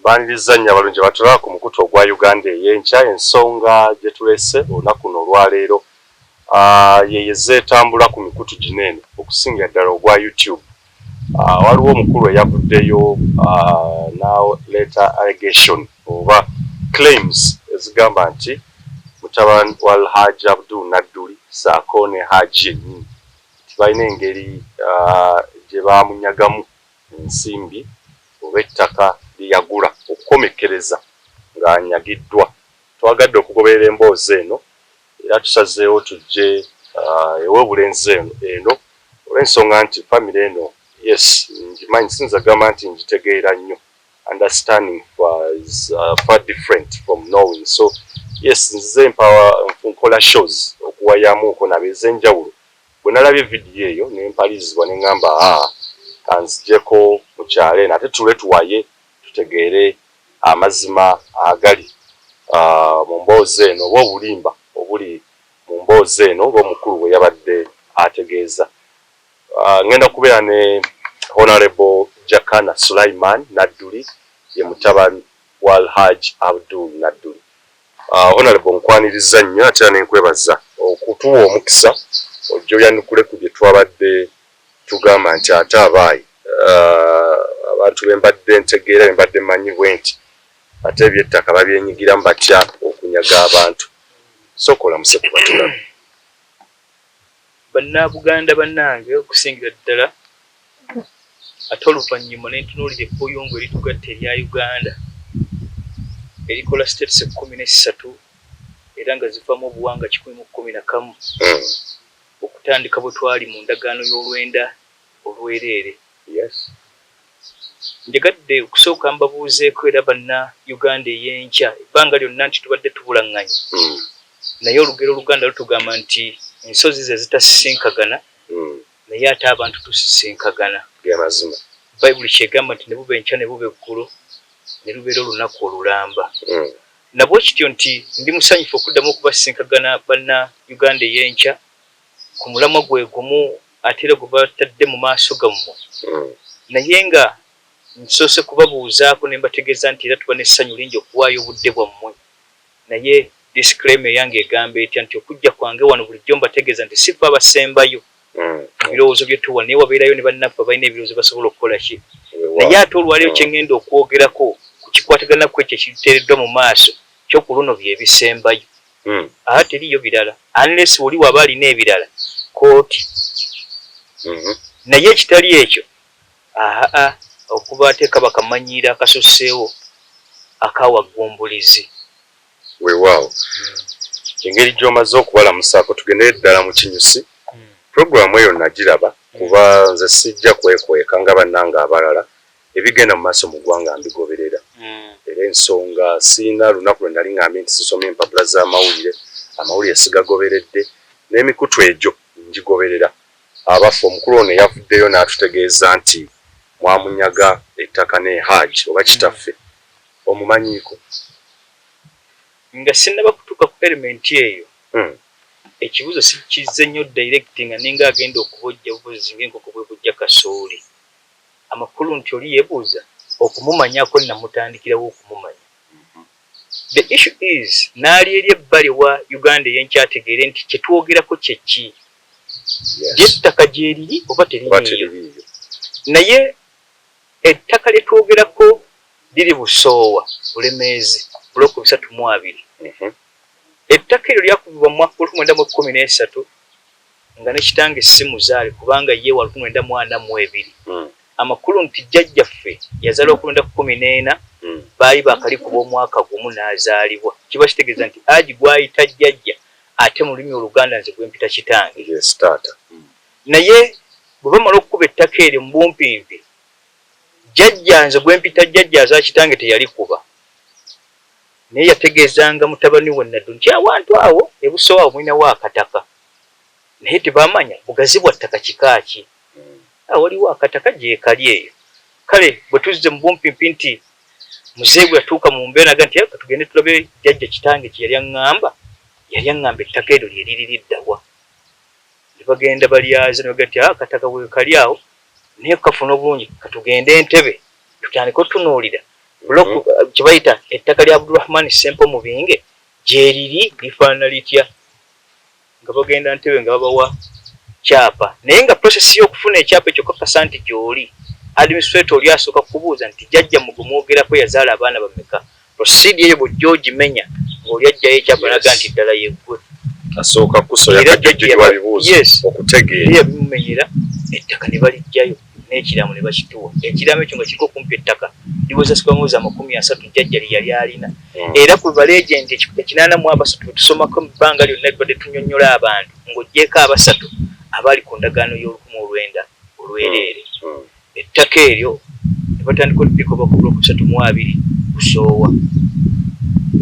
Baniriza nnyo abalungi batulaba ku mukutu ogwa Uganda ey'enkya ensonga gye tulese olunaku luno olwaleero ye zeetambula ku mikutu gino eno okusingira ddala ogwa YouTube. Waliwo omukulu eyavuddeyo n'aleeta allegation oba claims ezigamba nti mutabani wa Alhaji Abdul Nadduli ssaako ne Haji yennyini balina engeri gye baamunyagamu ensimbi oba ettaka lye yagula okukomekkereza ng'anyagiddwa. Twagadde okugoberera emboozi eno era tusazeewo tujje ew'obulenzi eno olw'ensonga nti famire eno yes ngimanyi sinza gamba nti ngitegeera nnyo understanding was far different from knowing. So yes nzize nkola shows okuwayamuuko nabez'enjawulo bwe nalabye vidiyo eyo ne mpalizibwa ne ŋŋamba kanzijeko mu kyalo eno ate tule tuwaye tutegeere amazima agali mu mboozi eno oba obulimba obuli mu mboozi eno ng'omukulu bwe yabadde ategeeza. Ngenda kubeera ne Honorable Jakana Sulaiman Nadduli ye mutabani wa Alhaji Abdul Nadduli. Honorable nkwaniriza nnyo ate nenkwebaza okutuwa omukisa ojjo yanukule ku bye twabadde tugamba nti ate abaayi abantu bembadde ntegeera bembadde manyibwe nti ate ebyettaka babyenyigiramu batya okunyaga abantu. Sokola museku batulabe. Bannabuganda bannange okusingira ddala ate oluvannyuma ne ntunuulira ebbuyungu eritugatta erya Uganda erikola states 13 era nga zivaamu obuwanga 111 okutandika bwe twali mu ndagaano y'olwenda olwereere. Yes. Njagadde okusooka mbabuuzeeko era banna Uganda ey'enkya ebbanga lyonna nti tubadde tubulaŋŋanya naye olugero Oluganda lutugamba nti ensozi ze zitasisinkagana naye ate abantu tusisinkagana. Byamazima. Bayibuli kyegamba nti ne buba enkya ne buba eggulo ne lubeera olunaku olulamba. Nabwe kityo nti ndi musanyufu okuddamu okubasisinkagana banna Uganda ey'enkya ku mulamwa gwe gumu ate era gwe batadde mu maaso gammwe. Naye nga nsoose kubabuuzaako ne mbategeeza nti era tuba n'essanyu lingi okuwaayo obudde bwammwe. Naye disclaimer yange egamba etya nti okujja kwange wano bulijjo mbategeeza nti si ffe abasembayo ebirowoozo bye tuwa naye wabeerayo ne bannaffe balina ebirowoozo basobola okukola ki. Naye ate olwaleero kye ŋŋenda okwogerako ku kikwataganako ekyo ekiteereddwa mu maaso ky'oku luno by'ebisembayo. Ate teriyo birala unless oli waba alina ebirala kooti. Naye ekitali ekyo okuba ateeka bakamanyiira akasoseewo akawagumbulizi. Weewaawo engeri gy'omaze okubalamusaako tugendere ddala mu kinyusi. Puroguramu eyo nagiraba kuba nze sijja kwekweka nga bannanga abalala ebigenda mu maaso mu ggwanga mbigoberera. Era ensonga siina lunaku lwe nali ngambye nti sisoma empapula z'amawulire amawulire sigagoberedde n'emikutu egyo ngigoberera. Abaffe omukulu ono yavuddeyo n'atutegeeza nti mwamunyaga ettaka ne Haji oba kitaffe omumanyiiko. Nga sinnaba kutuuka ku element eyo ekibuuzo sikizze nnyo direct nga ninga agenda okubojja bubuzi ng'enkoko bwe bujja kasooli. Amakulu nti oli yeebuuza okumumanyako namutandikirawo okumumanya. The issue is naali eri ebbali wa Uganda ey'enkyategeere nti kye twogerako kye ki. Gy'ettaka gyeriri oba teririiyo. Naye ettaka lye twogerako liri Busoowa Bulemeezi bulooka 32. Ettaka eryo lyakubibwa mu mwaka 1913 nga ne kitange si muzaale kubanga ye wa 1942. Amakulu nti jjajjaffe yazaala 1914 baali bakalikuba omwaka gumu n'azaalibwa. Kiba kitegeeza nti Haji gwayita jjajja ate mu lulimi Oluganda nze gwempita kitange. Yes, taata. Naye bwe bamala okukuba ettaka eryo mu bumpimpi jjajja nze gwempita jjajja aza kitange teyalikuba. Naye yategeezanga mutabani we Nadduli nti awantu awo ebusoowa awo mulinawo akataka. Naye tebamanya bugazi bwa ttaka kika ki. Waliwo akataka gyekali eyo. Kale bwe tuzze mu bumpimpi nti muzeeyi bwe yatuuka mu mbeera naga nti tugende tulabe jjajja kitange kye yali aŋŋamba ettaka eryo lye liriri ddawa. Ne bagenda balyaza ne baga nti akataka bwe kali awo naye kafuna obulungi katugende Entebbe tutandike otunuulira block kibaita ettaka lya Abdulrahman Sempo Mubinge jeriri lifaana litya nga bagenda Ntebe nga babawa kyapa naye nga process y'okufuna ekyapa ekyo kakasa nti gy'oli administrator oli asooka kubuuza nti jjajja mugumwogerako yazaala abaana bameka procedure eyo bw'ojja ogimenya ng'oli ajjayo ekyapa naga nti ddala yeggwe asooka kusoya kajjajja wabibuuza okutegeera yabimumenyera ettaka ne balijjayo n'ekiramu ne bakituwa ekiramu ekyo nga kiriko kumpi ettaka liweza sikwamwezi 30 jjajja lye yali alina era ku balegenti ekinaana mu abasatu bwe tusomako mu bbanga lyonna tubadde tunnyonnyola abantu ng'oggyeko abasatu abali ku ndagaano y'Olwenda olwereere ettaka eryo ne batandika olupiko bakuba ku 32 kusoowa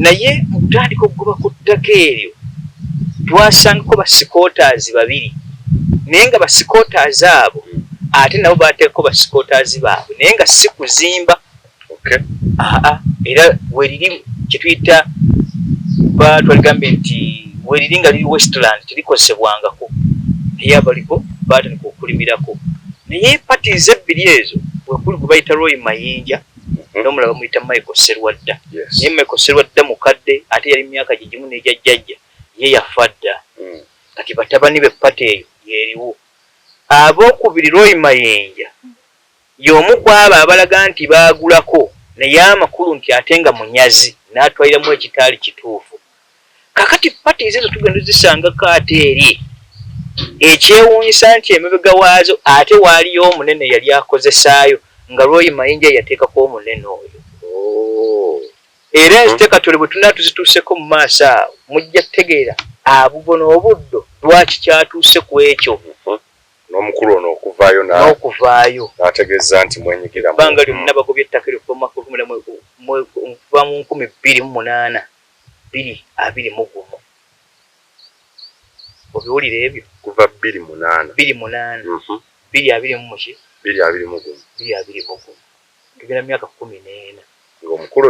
naye mu kutandika okugoba ku ttaka eryo twasangako basikootazi babiri naye nga basikootazi abo ate nabo baateeko basikootazi baabwe naye nga si kuzimba era weriri kyetuyita twaligambye nti weriri nga liri Westland terikozesebwangako naye abaliko baatandika okulimirako naye parties ebbiri ezo wekuli gwe bayita Roy Mayinja n'omulala bamuyita Michael Serwadda naye Michael Serwadda mukadde ate yali myaka gigimu n'ejjajjajja ye yafa dda kati batabani be pati eyo yeeriwo abookubiri Roy Mayinja y'omu ku abo abalaga nti baagulako naye amakulu nti ate nga munyazi n'atwaliramu ekitaali kituufu kakati pati ezo tugenda zisangako ate eri ekyewuunyisa nti emabega waazo ate waaliyo omunene yali akozesaayo nga Roy Mayinja yateekako omunene oyo era enziteekatole bwe tunaa tuzituuseko mu maaso awo mujja kutegeera abubono obuddo lwaki kyatuuse ku ekyo n'omukulu ono n'okuvaayo n'ategeeza nti mwenyigira bbanga lyonna bagobye ettaka ly'okuva mu 2008 221 obiwulira ebyo kuva 28 221 tugenda myaka 14 ng'omukulu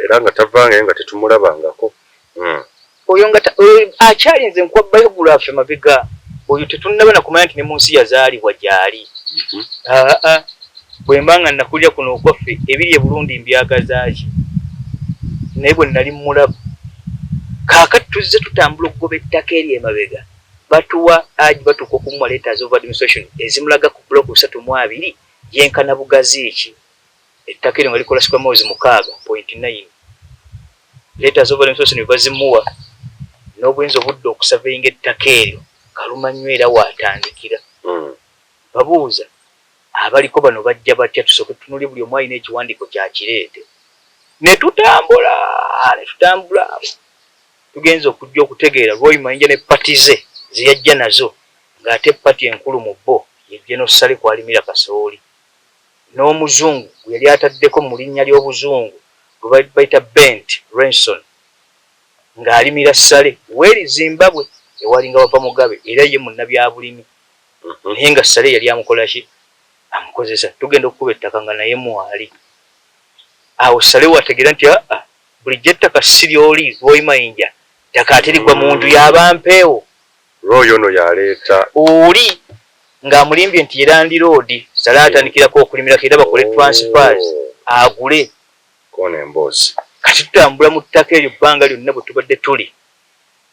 era nga tavangayo nga tetumulabangako oyo nga akyalinze nkuwa biography mabega oyo tetunnaba nakumanya nti ne mu nsi yazaalibwa gyali bwe mba nga nakulira kuno okwaffe ebiri e Burundi mbyagazaaki naye bwe nali mulaba kaakati tuzze tutambula okugoba ettaka eri emabega batuwa batuuka okumuwa letters of administration ezimulaga ku block 32 yenkana bugazi eki ettaka eryo nga likola square miles 6.9 letters of administration bazimuwa n'obuyinza obudde okusavinga ettaka eryo kalumanyo era waatandikira babuuza abaliko bano bajja batya tusooke tunuli buli omu alina ekiwandiiko kyakireete ne tutambula tugenza okujja okutegeera Roy Mayinja ne pati ze zeyajja nazo ng'ate pati enkulu mu bo ye General Sale kwalimira Kasooli n'omuzungu gwe yali ataddeko mu linnya ly'obuzungu gwe bayita Bent Renson ng'alimira Sale weri Zimbabwe ewalinga bava Mugabe era ye munnabyabulimi naye nga Sale yali amukola ki amukozesa tugenda okukuba ettaka nga naye mwali awo Sale wategeera nti bulijjo ettaka si ly'oli Roy Mayinja ttaka ate ligwa muntu y'abampeewo Roy ono yaleeta oli ng'amulimbye nti Land Road Sale atandikirako okulimirako era bakole transfers agule kona emboozi kati tutambula mu ttaka eryo bbanga lyonna bwe tubadde tuli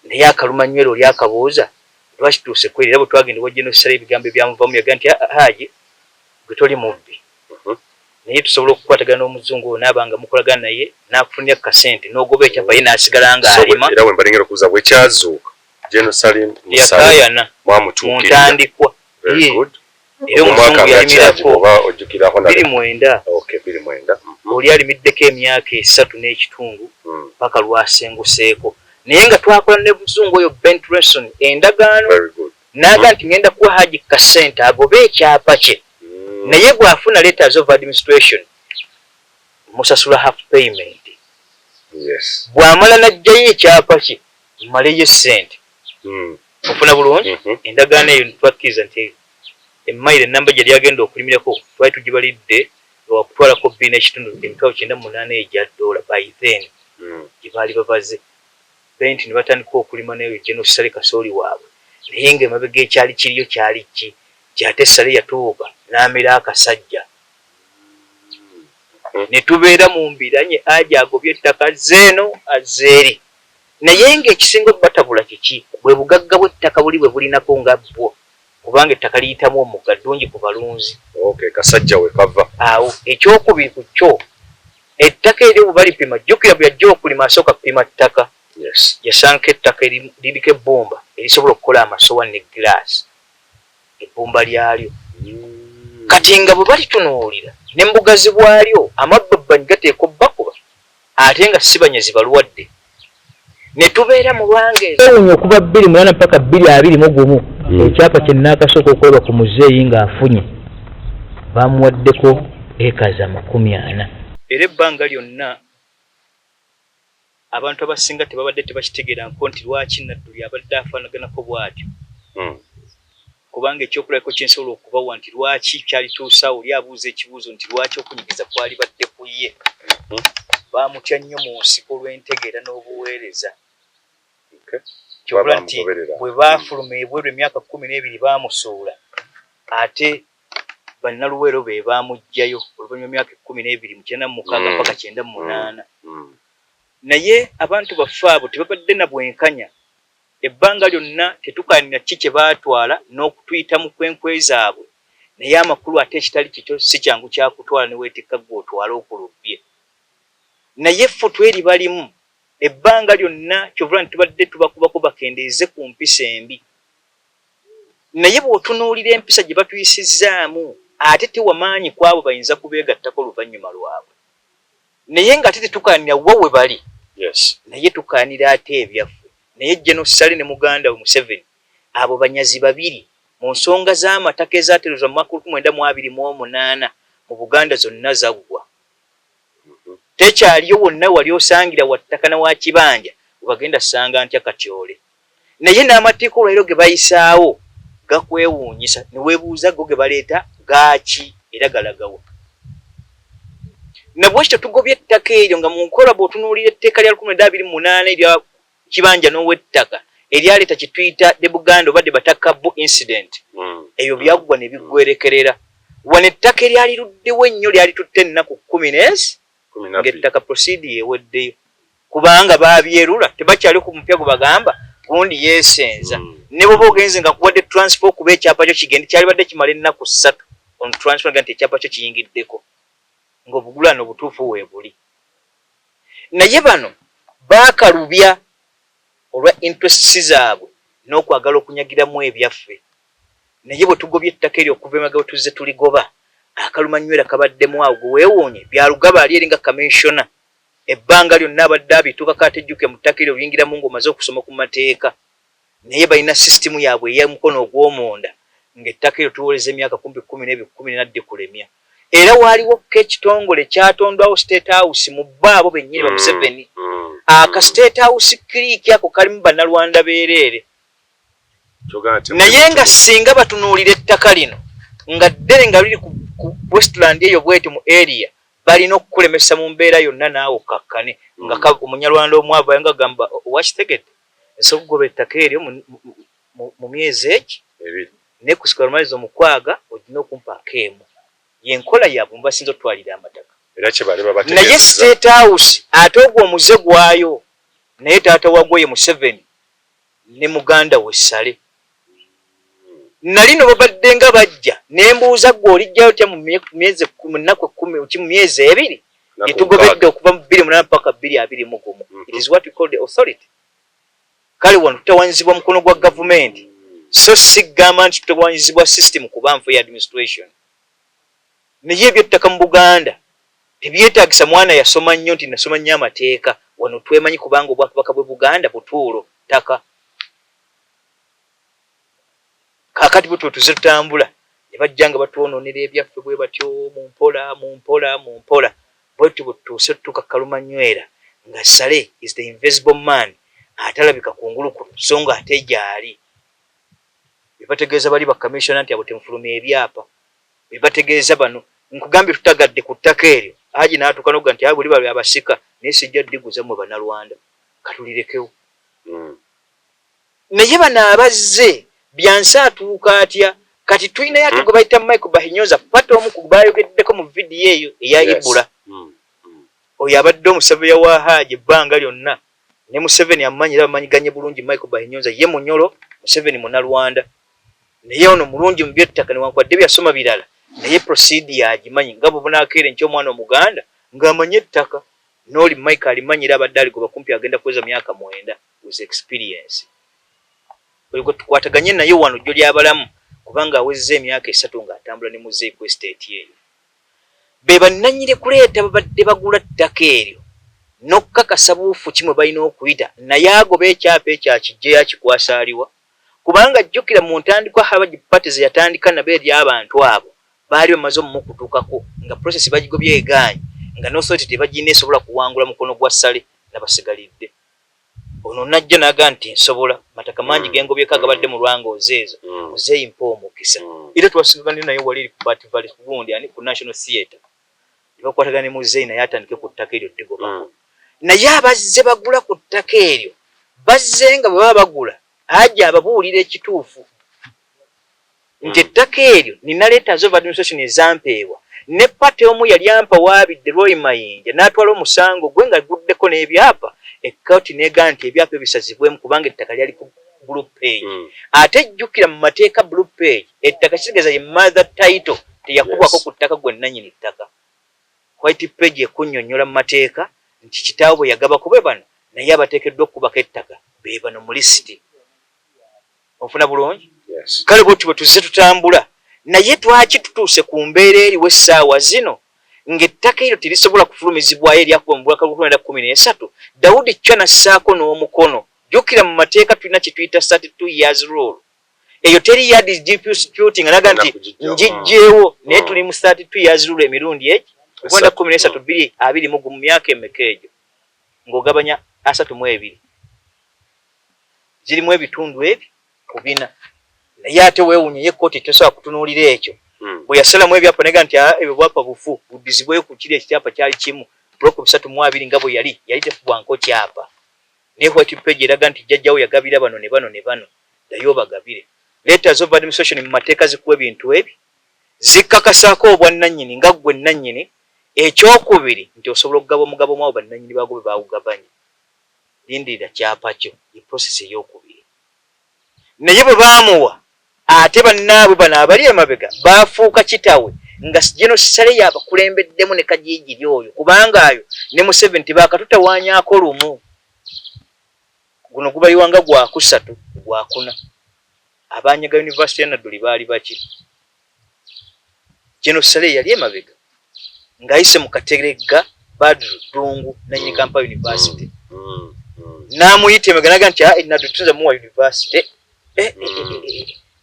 naye akalumanywero oli akabuuza lwakituuse kweri era bwe twagenda wajja n'osala ebigambo ebyamuvamu yaga nti haji gwe toli mubbi naye tusobola okukwatagana n'omuzungu oyo naabanga mukolagana naye n'akufunira kasente n'ogoba ekyapa ye n'asigala ng'alima era bwe mbalengera okubuuza bwe kyazuuka Salim yakaayana mu ntandikwa era omuzungu yalimirako 29 oli alimiddeko emyaka 3 n'ekitundu paka lwasenguseeko naye nga twakola ne muzungu oyo Bent Renson endagaano n'aga nti ngenda kuwa Haji kasente agobe ekyapa kye naye bw'afuna letters of administration musasula half payment bw'amala n'ajjayo ekyapa kye mmaleyo sente ofuna bulungi endagaano eyo twakkiriza nti emmayiro ennamba gye lyagenda okulimirako twali tugibalidde wakutwalako 2.98 egya $. By then gye baali babaze Bent ne batandika okulima nayo General Sale Kasooli waabwe naye ng'emabega ekyali kiriyo kyali ki kyate Sale yatuuka n'amera akasajja ne tubeera mu mbiranye aja agobye ettaka zeeno azeeri naye ng'ekisinga batabula kiki bwe bugagga bw'ettaka buli bwe bulinako nga bwo kubanga ettaka liyitamu omugga ddungi ku balunzi kasajja we kava awo ekyokubiri ku kyo ettaka eryo bwe balipima jjukira bwe yajja okulima asooka kupima ttaka yasanka ettaka liriko ebbumba erisobola okukola amasowa ne giraasi ebbumba lyalyo kati nga bwe balitunuulira n'embugazi bwalyo amabbabbanyi gateeka obbakuba ate nga si banyazi balwadde ne tubeera mu lwange okuva 28 mpaka 2021 ekyapa kye nnaakasooka okweba ku muzeeyi ng'afunye bamuwaddeko eekazi 40 era ebbanga lyonna abantu abasinga tebabadde tebakitegeerako nti lwaki Nadduli abadde afaanaganako bw'atyo kubanga ekyokulabako kyensobola okubawa nti lwaki kyalituusaawo oli abuuza ekibuuzo nti lwaki okunyigiza kwali badde ku ye baamutya nnyo mu nsiko olw'entegeera n'obuweereza kyokula nti bwe baafuluma ebweru emyaka 12 baamusuula ate bannaluweero be baamuggyayo oluvannyuma emyaka 12 96 paka 98 naye abantu baffe abo tebabadde na bwenkanya ebbanga lyonna tetukaanira ki kye baatwala n'okutuyita mu kwenkwe zaabwe naye amakulu ate ekitali kikyo si kyangu kyakutwala ne weetikka gwe otwale okulubbye naye ffe tweri balimu ebbanga lyonna kyovula nti tubadde tubakubako bakendeeze ku mpisa embi naye bw'otunuulira empisa gye batuyisizzaamu ate tewamaanyi ku abo bayinza kubeegattako oluvannyuma lwabwe naye ng'ate tetukaanira wa we bali naye tukaanira ate ebyaffe naye General Sale ne muganda we Museveni abo banyazi babiri mu nsonga z'amataka ezaaterezwa mu mwaka 1928 mu Buganda zonna zaggwa tekyaliyo wonna wali osangira wattaka na wa kibanja webagenda ssanga ntya Katyole naye n'amateeka olwaliro ge bayisaawo gakwewuunyisa ne weebuuza go ge baleeta gaaki era galagawa nabwekityo tugobye ettaka eryo nga mu nkola bw'otunuulira etteeka lya 1928 erya kibanja n'ow'ettaka eryaleeta kye tuyita de Buganda oba de Batakabbo incident eyo byaggwa ne biggwerekerera wano ettaka eryali luddewo ennyo lyali tutte ennaku 10 ng'ettaka prosidi eweddeyo kubanga baabyerula tebakyali ku mupya gwe bagamba gundi yeesenza ne bwoba ogenze nga kuwadde transfer kuba ekyapa kyo kigende kyali badde kimala ennaku 3 on transfer nga nti ekyapa kyo kiyingiddeko ng'obugulano obutuufu weebuli naye bano baakalubya olwa interests zaabwe n'okwagala okunyagiramu ebyaffe naye bwe tugobye ettaka eryo okuva emagaba tuzze tuligoba akalumanywera kabaddemu awo gwe weewuunye byalugaba ali eringa commissioner ebbanga lyonna abadde abituukako atejjuke mu ttaka eryo luyingiramu ng'omaze okusoma ku mateeka naye balina sisitimu yaabwe ey'omukono ogw'omunda ng'ettaka eryo tuwoleza emyaka 10 kulemya era waaliwo ekitongole kyatondwawo State House mu baabo bennyini ba Museveni aka State House kiriki ako kalimu bannalwanda beereere naye nga singa batunuulira ettaka lino nga ddere nga liri ku Westland eyo bweti mu area balina okukulemesa mu mbeera yonna naawe okkakkane nga omunyalwanda omwavu ayanga gamba wakitegedde nsobola okugoba ettaka eryo mu myezi eki ne kusika lumaliza omukwaga olina okumpa akeemu yenkola yaabwe mbasinza otwalira amataka naye State House ate ogwo omuze gwayo naye taata wagwo ye Museveni ne muganda we Sale nali no babadde nga bajja nembuuza gwe olijjayo tya mu myezi 10 mu myezi 2 netugobedde okuva mu 28 mpaka 2021 it is what we call the authority kale wano tutawanyizibwa mukono gwa gavumenti so si gamba nti tutawanyizibwa system kuba nfe ya administration naye ebyettaka mu Buganda tebyetaagisa mwana yasoma nnyo nti nasoma nnyo amateeka wano twemanyi kubanga obwakabaka bwe Buganda butuulo ttaka kakati bwe tutuze tutambula ne bajjanga batwonoonera ebyaffe bwe batyo mu mpola bwetyo bwe tutuuse tutuuka Kalumanywera nga Sale is the invisible man atalabika kungulu kuno so nga ate gyali bebategeeza bali bakamisiona nti abo temufulumya ebyapa bebategeeza bano nkugambye tutagadde ku ttaka eryo Haji n'atuuka n'okuga nti buli bali abasika naye sijja ddiguza mmwe bannalwanda katulirekewo naye bano abazze byansi atuuka atya kati tulina yatu gwe bayita Michael Bahinyoza pata omu ku baayogeddeko mu vidiyo eyo eya Ibula oyo abadde omusabe wa Hajji ebbanga lyonna ne Museveni amanyira bamanyiganye bulungi Michael Bahinyonza ye Munyoro Museveni Munalwanda naye ono mulungi mu byettaka newankubadde byasoma birala naye proceed yagimanyi nga bubunakeere nkyo omwana omuganda ng'amanye ettaka n'oli Michael alimanyira abadde aligoba kumpi agenda kuweza myaka 9 with experience oyo gwe tukwataganye naye wano jjo lyabalamu kubanga awezze emyaka 3 ng'atambula ne muzeeyi ku estate eyo be bannannyini kuleeta babadde bagula ttaka eryo n'okkakasa buufu kimwe balina okuyita naye agoba ekyapa ekyakijje yakikwasa aliwa kubanga jjukira mu ntandikwa Habaji Party ze yatandika nabo eri abantu abo baali bamaze omukutuukako nga process bagigobye egaanyi nga n'osooti tebagina esobola kuwangula mukono gwa ssale n'abasigalidde ono najja n'aga nti nsobola mataka mangi gengobyeko agabadde mu lwangoozi ezo muzeeyi mpa omukisa era twasigaganire naye wali ku Bat Valley kugundi ani ku National Theatre bakwatagane muzeeyi naye atandike ku ttaka eryo ddegobako naye abazze bagula ku ttaka eryo bazze nga bwe baba bagula ajja ababuulira ekituufu nti ettaka eryo nina letters of administration ezampeebwa ne pate omu yali ampa waabidde Roy Mayinja n'atwala omusango gwe nga guddeko n'ebyapa ekkooti n'egaa nti ebyapa ebisazibwemu kubanga ettaka lyali ku blue page ate jjukira mu mateeka blue page ettaka kitegeeza ye mother title teyakubwako ku ttaka gwe nannyini ttaka white page ekunnyonnyola mu mateeka nti kitaawo bwe yagabako be bano naye abateekeddwa okubako ettaka be bano mu lisiti ofuna bulungi kale bwetyo bwe tuzze tutambula naye twaki tutuuse ku mbeera eriwo essaawa zino ng'ettaka eryo terisobola kufulumizibwayo eryakuba mu bwaka bwa 2013 Daudi Chwa nassaako n'omukono jjukira mu mateeka tulina kye tuyita 32 years rule eyo teri ya disputing anaga nti njijjeewo naye tuli mu 32 years rule emirundi egi 2013 mu myaka emeka egyo ng'ogabanya 32 zirimu ebitundu ebyo kubina naye ate weewuunye ye kkooti tesobola kutunuulira ekyo bwe yasalamu ebyapa nega nti ebyo bwapa bufu buddizibweyo ku kiri ekyapa kyali kimu buloko 320 nga bwe yali tefubwanko kyapa naye white page eraga nti jjajjawo yagabira bano ne bano ne bano naye obagabire letters of administration mu mateeka zikuwa ebintu ebi zikkakasaako obwannannyini nga ggwe nannyini ekyokubiri nti osobola okugaba omugabo mwawo bannannyini baago be baawugabanya lindirira kyapa kyo ye process ey'okubiri naye bwe baamuwa ate bannaabwe bano abali emabega baafuuka kitawe nga General Sale yabakulembeddemu ne kajiijiri oyo kubanga ayo ne Museveni tibaakatutawaanyaako lumu guno gubayiwanga gwa kusatu gwa kuna abanyaga University ya Nadduli baali baki General Sale yali emabega ng'ayise mu Kateregga Badru Dungu nannyini Kampala University n'amuyita emabega naga nti Nadduli tuza muwa university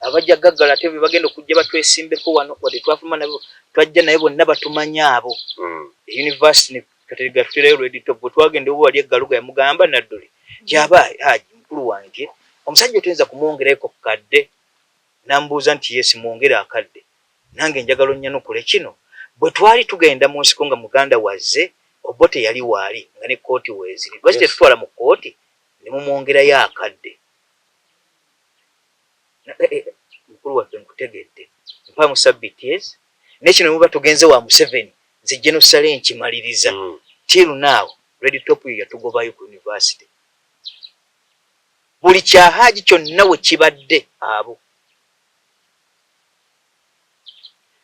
abajja gaggala ate bwe bagenda okujja batwesimbeko wano wadde twafuma nabo twajja naye bonna batumanya abo university ne Kateregga tuterayo ready top bwe twagenda obu wali eggaluga yamugamba Nadduli kyaba Haji mukulu wange omusajja otenza kumwongerayo ku kadde nambuuza nti yes mwongere akadde nange njagala onnyanukule kino bwe twali tugenda mu nsiko nga muganda wazze Obote yali waali nga ne kooti weeziri lwaki tetutwala mu kooti ne mumwongerayo akadde mukulu waffe nkutegedde mpa mu sabbities nekino muba tugenze wa Museveni nze General Sale nkimaliriza till now ready top yatugobayo ku university buli kyahaji kyonna we kibadde abo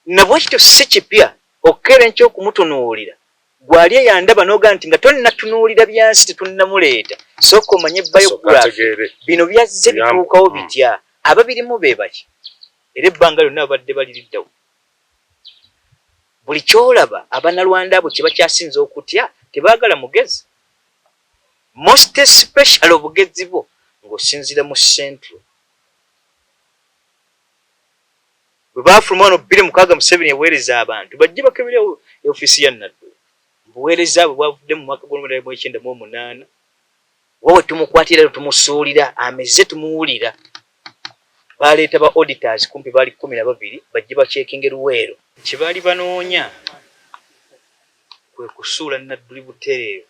nabwe kityo si kipya okere nky'okumutunuulira gwali eyandaba n'oga nti nga tonnatunuulira byansi tetunnamuleeta sooka omanye biography bino byazze bituukawo bitya ababirimu be baki era ebbanga lyonna babadde baliriddawo buli kyolaba abanalwanda abo kye bakyasinza okutya tebaagala mugezi most special obugezi bwo ng'osinzira mu central bwe baafuluma wano 2006 Museveni yaweereza abantu bajje bakebere ofiisi ya Nadduli buweereza abo bwavudde mu mwaka gw'1998 wowe tumukwatira tumusuulira ameze tumuwulira baleeta ba auditors kumpi baali 12 bajje bacekinga Luweero kye baali banoonya kwe kusuula Nadduli butereevu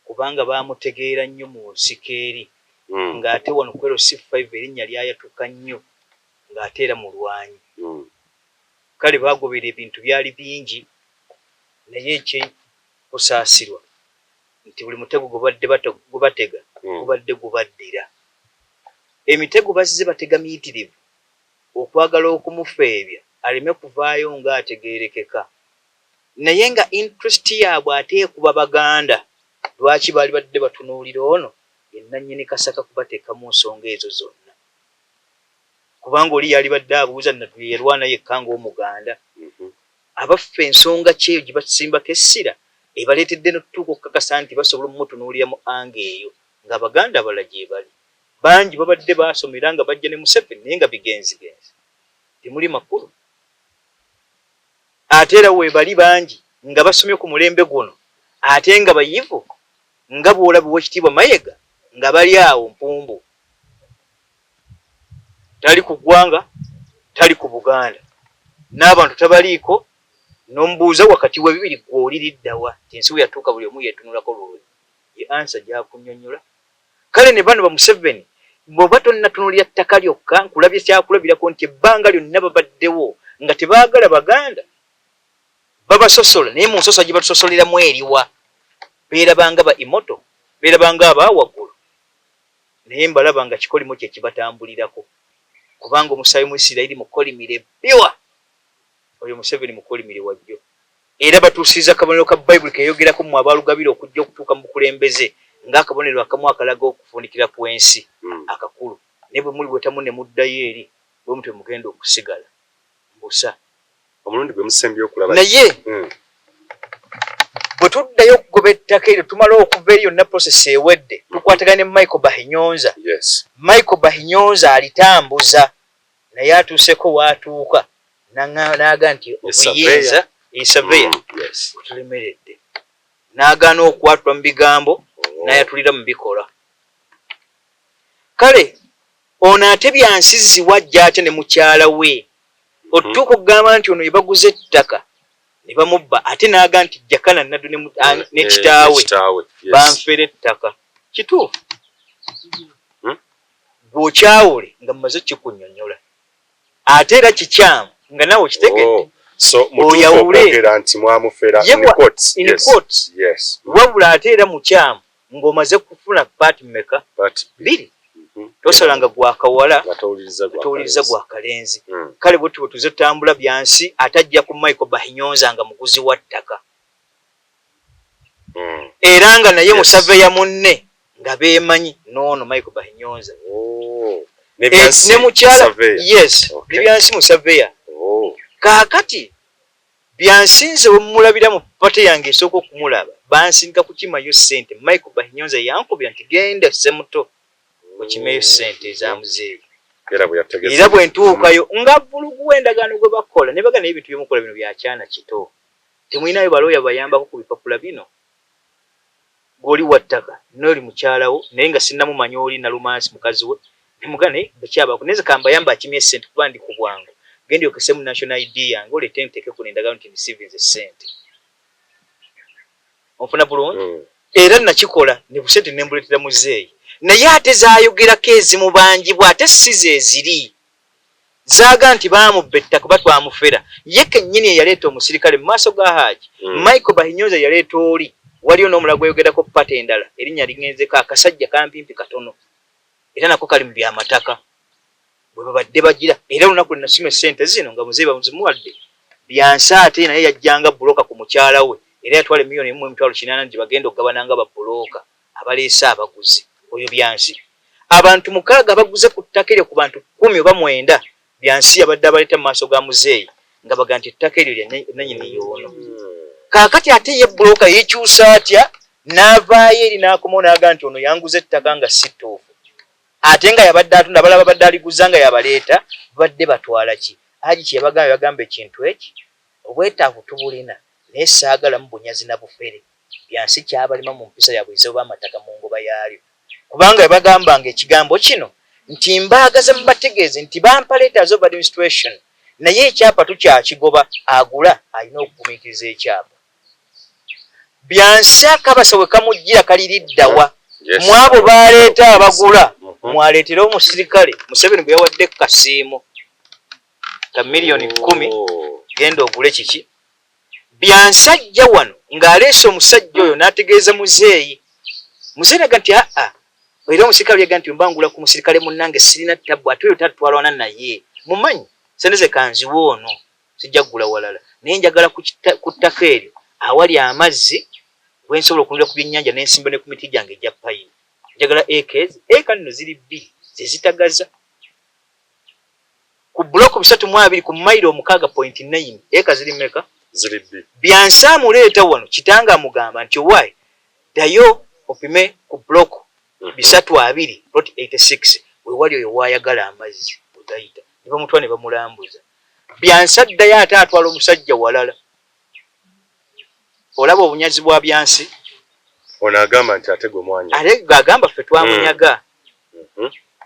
kubanga baamutegeera nnyo mu nsikeeri ng'ate wano kwero C5 erinnya lyayatuka nnyo ng'ate era mu lwanyi kale baagobera ebintu byali bingi naye ki kusaasirwa nti buli mutego gubatega gubadde gubaddira. Emitego bazze batega miyitirivu okwagala okumufeebya aleme kuvaayo ng'ategeerekeka, naye nga interest yaabwe ate ekuba Baganda. Lwaki baali badde batunuulira ono yennannyini Kasaka kubateeka mu nsonga ezo zonna? Kubanga oli yali badde abuuza Nadduli yalwana yekka ng'Omuganda. Abaffe ensonga kyeyo gye basimbako essira ebaleetedde n'otutuuka okukakasa nti basobola omumutunuulira mu anga eyo ng'Abaganda abalala gye bali. Bangi babadde baasomera nga bajja ne Museveni naye nga bigenzigenzi, temuli makulu. Ate era weebali bangi nga basomye ku mulembe guno ate nga bayivu nga bw'olaba Oweekitiibwa Mayiga nga bali awo mpumbu. Tali ku ggwanga, tali ku Buganda, n'abantu tabaliiko. N'omubuuza wakati we bibiri gw'oliriddawa nti ensi we yatuuka buli omu yeetunulako lulwe, ye ansa gyakunnyonnyola. Kale ne bano ba Museveni bw'oba tonnatunulira ttaka lyokka, nkulabye kyakulabirako nti ebbanga lyonna babaddewo nga tebaagala Baganda. Babasosola naye mu nsosa gye batusosoleramu eriwa? Beerabanga ba imoto, beerabanga abaawaggulu, naye mbalaba nga kikolimo kye kibatambulirako. Kubanga omusaayi mu Isirayiri mukolimire biwa, oyo Museveni mukolimire wajjo. Era batuusiza akabonero ka Bayibuli keeyogerako mu abaalugabire okujja okutuuka mu bukulembeze ng'akabonero akamu akalaga okufuunikira kw'ensi akakulu. Ne bwe muli bwetamu ne muddayo eri bwe mutwe mugenda okusigala mbusa. Omulundi gwe musembye okulaba. Naye bwe tuddayo okugoba ettaka eryo tumala okuva eri yonna process ewedde, tukwatagana ne Michael Bahinyonza. Yes. Michael Bahinyonza alitambuza naye atuuseko waatuuka n'aga nti obuyinza esaveya otulemeredde, n'agaana okwatula mu bigambo n'ayatulira mu bikola. Kale ono ate byansizi wajja ate ne mukyala we otuuka okugamba nti ono yebaguze ettaka ne bamubba, ate n'aga nti Jakana Naddu ne kitaawe banfera ettaka. Kituufu? Bw'okyawule nga mumaze kikunnyonnyola ate era kikyamu nga naawe okitegedde. So mutuufu okwogera nti mwamufera in quotes. Yes. Wabula ate era mukyamu ng'omaze kufuna paati mmeka? Bbiri. Tosalanga gwakawala towuliriza gwakalenzi. Kale bwe tuze tutambula byansi atajja ku Michael Bahinyonza nga muguzi wa ttaka. Era nga naye musaveya munne nga beemanyi noono Michael Bahinyonza. Ne mukyala ne byansi musaveya. Kaakati byansinze bwe mumulabira mu pate yange esooka okumulaba bansindika kukimayo ssente. Michael Bahinyonza yankubira nti genda ssemuto okimeyo ssente eza muzeeyi. Era bwe ntuukayo nga vulugu endagaano gwe bakola ne bagana ebintu byemukola bino byakyana kito. Temulinayo balooya bayambako ku bipapula bino. Gw'oli wa ttaka n'oli mukyalawo naye nga sinnamumanya oli Nalumansi mukazi we nemugane bekyabako neze kambayamba akimye ssente kuba ndi ku bwangu. Gendi okese mu national ID yange olete nteke ku endagaano nti receive ssente. Onfuna bulungi? Era nakikola ne busente ne mbuletera muzeeyi. Naye ate zaayogerako ezimu banjibwa ate si ze ziri. Zaaga nti baamubba ettaka batwamufera. Ye kennyini eyaleeta omusirikale mu maaso ga Haaji. Michael Bahinyonza yaleeta oli. Waliyo n'omulala gweyogerako pate endala erinnya ligenzeko akasajja kampimpi katono. Era nako kali mu byamataka. Bwe babadde bagira era olunaku nasima ssente zino nga muzeeyi bamuzimuwadde. Byansi ate naye yajjanga buloka ku mukyala we. Era yatwala $1,800,000 nti bagenda okugabananga babuloka abaleese abaguzi. Oyo byansi. Abantu 6 baguze ku ttaka eryo ku bantu 10 oba 9. Byansi yabadde abaleeta mu maaso ga muzeeyi nga baga nti ettaka eryo lya nannyini yoono. Kaakati ate ye buloka yeekyusa atya n'avaayo eri n'akomawo n'aga nti ono yanguze ettaka nga si ttuufu. Ate nga yabadde atunda abalala babadde aliguza nga yabaleeta badde batwala ki? Haaji kye yabagamba ekintu eki obwetaavu tubulina naye saagalamu bunyazi na bufere. Byansi kyabalima mu mpisa yaabwe ez'oba amataka mu ngoba yaalyo. Kubanga yabagambanga ekigambo kino nti mbaagaze mubategeeze nti bampaleeters of administration naye ekyapa tukyakigoba agula alina okugumiikiriza ekyapa. Byansi akabasa we kamujjira kaliriddawa mwabo baleeta abagula mwaleetera omusirikale Museveni gwe yawadde kasiimo ka $10,000,000 genda ogule kiki. Byansajja wano ng'aleese omusajja oyo n'ategeeza muzeeyi. Muzeeyi naga nti era omusirikale yaga nti mbangula ku musirikale munnange sirina ttabu ate oyo tatwalwana naye. Mumanyi seneze kanziwa ono sijja kugula walala. Naye njagala ku ttaka eryo awali amazzi bwensobola okunulira ku byennyanja n'ensimba ne ku miti gyange egya payini. Njagala eka nno ziri 2 zezitagaza. Ku buloko 32 ku mailo 6.9 eka ziri meka? Ziri 2. Byansa amuleeta wano kitanga amugamba nti owaayi ddayo opime ku buloko 32 plot 86 wewali oyo waayagala amazzi otayita. Ne bamutwala ne bamulambuza. Byansa ddayo ate atwala omusajja walala. Olaba obunyazi bwa Byansi? Ono agamba nti ate gwe mwanya. Ate gagamba ffe twamunyaga.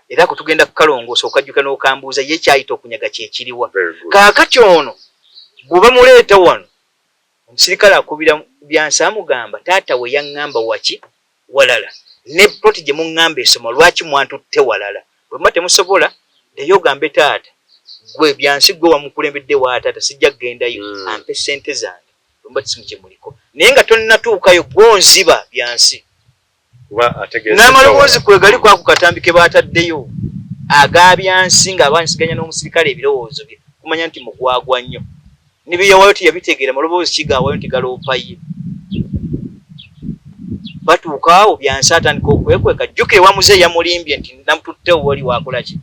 Era kutugenda kukalongoosa okajjuka n'okambuuza ye kyayita okunyaga kyekiriwa. Kaakati ono bw'oba muleeta wano omusirikale akubira Byansi amugamba taata we yaŋŋamba waki walala ne ploti gye muŋŋamba esoma lwaki mwantutte walala. Bwe muba temusobola ddayo ogambe taata gwe Byansi gwe wamukulembedde wa taata sijja kugendayo ampe ssente zange bwe muba tisimu kye muliko. Naye nga tonnatuukayo gw'onziba Byansi. N'amaloboozi kwe gali kwaku katambi ke baataddeyo aga Byansi ng'abansiganya n'omusirikale ebirowoozo bye kumanya nti mugwagwa nnyo. Ne bye yawaayo tiyabitegeera maloboozi kigaawayo nti galoopaye. Batuuka awo Byansi atandika okwekweka jjukira wa muzeeyi yamulimbye nti namututte wali wakola ki.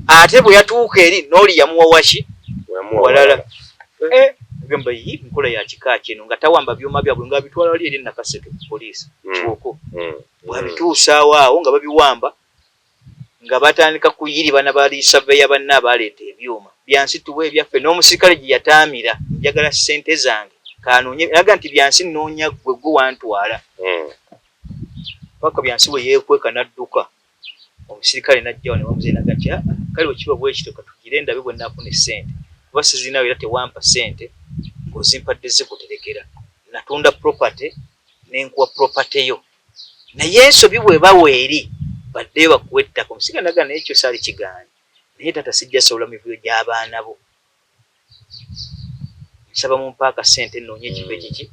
Ate bwe yatuuka eri n'oli yamuwa waki walala. Gamba nkola ya kika kino nga tawamba byuma byabwe nga bitwala wali eri Nakaseke ku poliisi kyoko. Bwabituusaawo awo nga babiwamba nga batandika kuyiriba n'abali surveyor banna abaleeta ebyuma. Byansi tuwe ebyaffe n'omusirikale gye yataamira njagala ssente zange kanoonye yaga nti Byansi nnoonya gwe wantwala. Paka Byansi bwe yeekweka n'adduka omusirikale n'ajjawo ne bamuzeeyi naga nti kale bwe kiba bwe kityo katugire ndabe bwe nnaafuna essente kuba sizinawo era tewampa ssente ng'ozimpadde zikuterekera. Natunda property n'enkuwa property yo naye ensobi bw'eba weeri baddeyo bakuwa ettaka. Omusirikale naga naye ekyo saali kigaanye naye taata sijja sobola mivuyo gy'abaana bo. Nsaba mumpa akasente nnoonye ekifo ekiki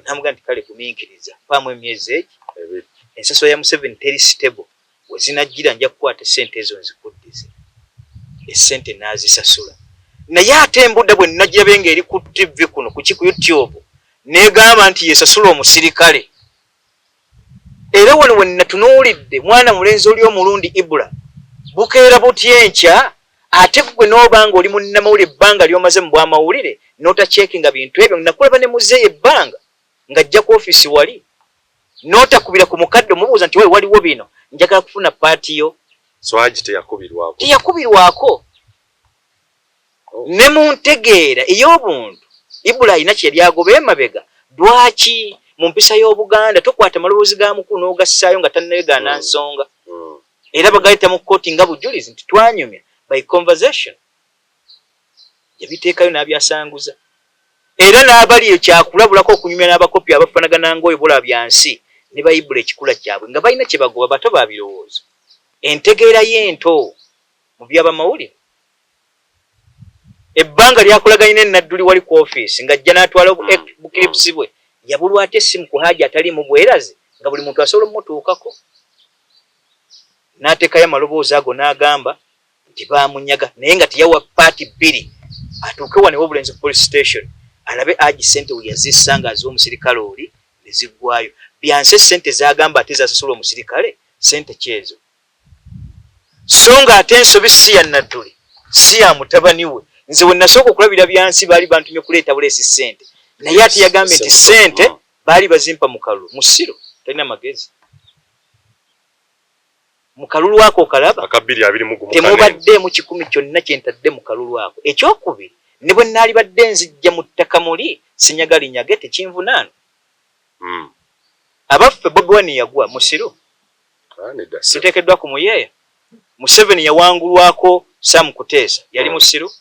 namuga nti kale gumiikiriza mpaamu emyezi egi ensasula ya Museveni teri stable we zinajjira nja kukwata essente ezo nzikuddize. Essente n'azisasula naye ate embudde bwe nnagirabe ng'eri ku TV kuno ku YouTube n'egamba nti yesasula omusirikale. Era wano we natunuulidde mwana mulenzi oli omulundi Ibula bukeera butya enkya ate gwe n'obanga oli munnamawulire ebbanga ly'omaze mu bwamawulire n'otacekinga bintu ebyo. Nakulaba ne muzeeyi ebbanga ng'ajja ku ofiisi wali n'otakubira ku mukadde omubuuza nti waliwo bino njagala kufuna paati yo. Swagi teyakubirwako. Ne mu ntegeera ey'obuntu Ibula alina kye yali agoba emabega lwaki mu mpisa y'Obuganda tokwata maloboozi ga mukulu n'ogassaayo nga tanneegaana nsonga. Era bagayita mu kkooti nga bujulizi nti twanyumya by conversation. Yabiteekayo n'abyasanguza. Era n'abali eyo kyakulabulako okunyumya n'abakopi abafaanagana ng'oyo Ibula Byansi ne Bayibula ekikula kyabwe nga balina kye bagoba bato ba birowoozo. Entegeera y'ento mu by'abamawulire. Ebbanga lyakolaganye n'Nadduli wali ku ofiisi ng'ajja n'atwala bukiripusi bwe yabulwa ate essimu ku Hajji ataliimu bwerazi nga buli muntu asobola omutuukako. N'ateekayo amaloboozi ago n'agamba nti baamunyaga naye nga teyawa paati 2 atuuke wano ew'Obulenzi police station alabe Hajji ssente we yazissa ng'aziwa omusirikale oli ne ziggwayo. Byansi ssente z'agamba ate zasasula omusirikale ssente kyezo. So nga ate ensobi si ya Nadduli si ya mutabani we. Nze we nasooka okulabira Byansi baali bantumye kuleeta buleesi ssente naye ate yagambye nti ssente baali bazimpa mu kalulu musiro talina magezi. Mu kalulu ako okalaba temubaddeemu 10 kyonna kye ntadde mu kalulu ako. Ekyokubiri ne bwe naali badde nzijja mu ttaka muli sinyagalinyage tekinvunaano. Abaffe Bobi Wine yagwa musiro tuteekeddwa ku muyeeya. Museveni yawangulwako Sam Kuteesa yali musiro.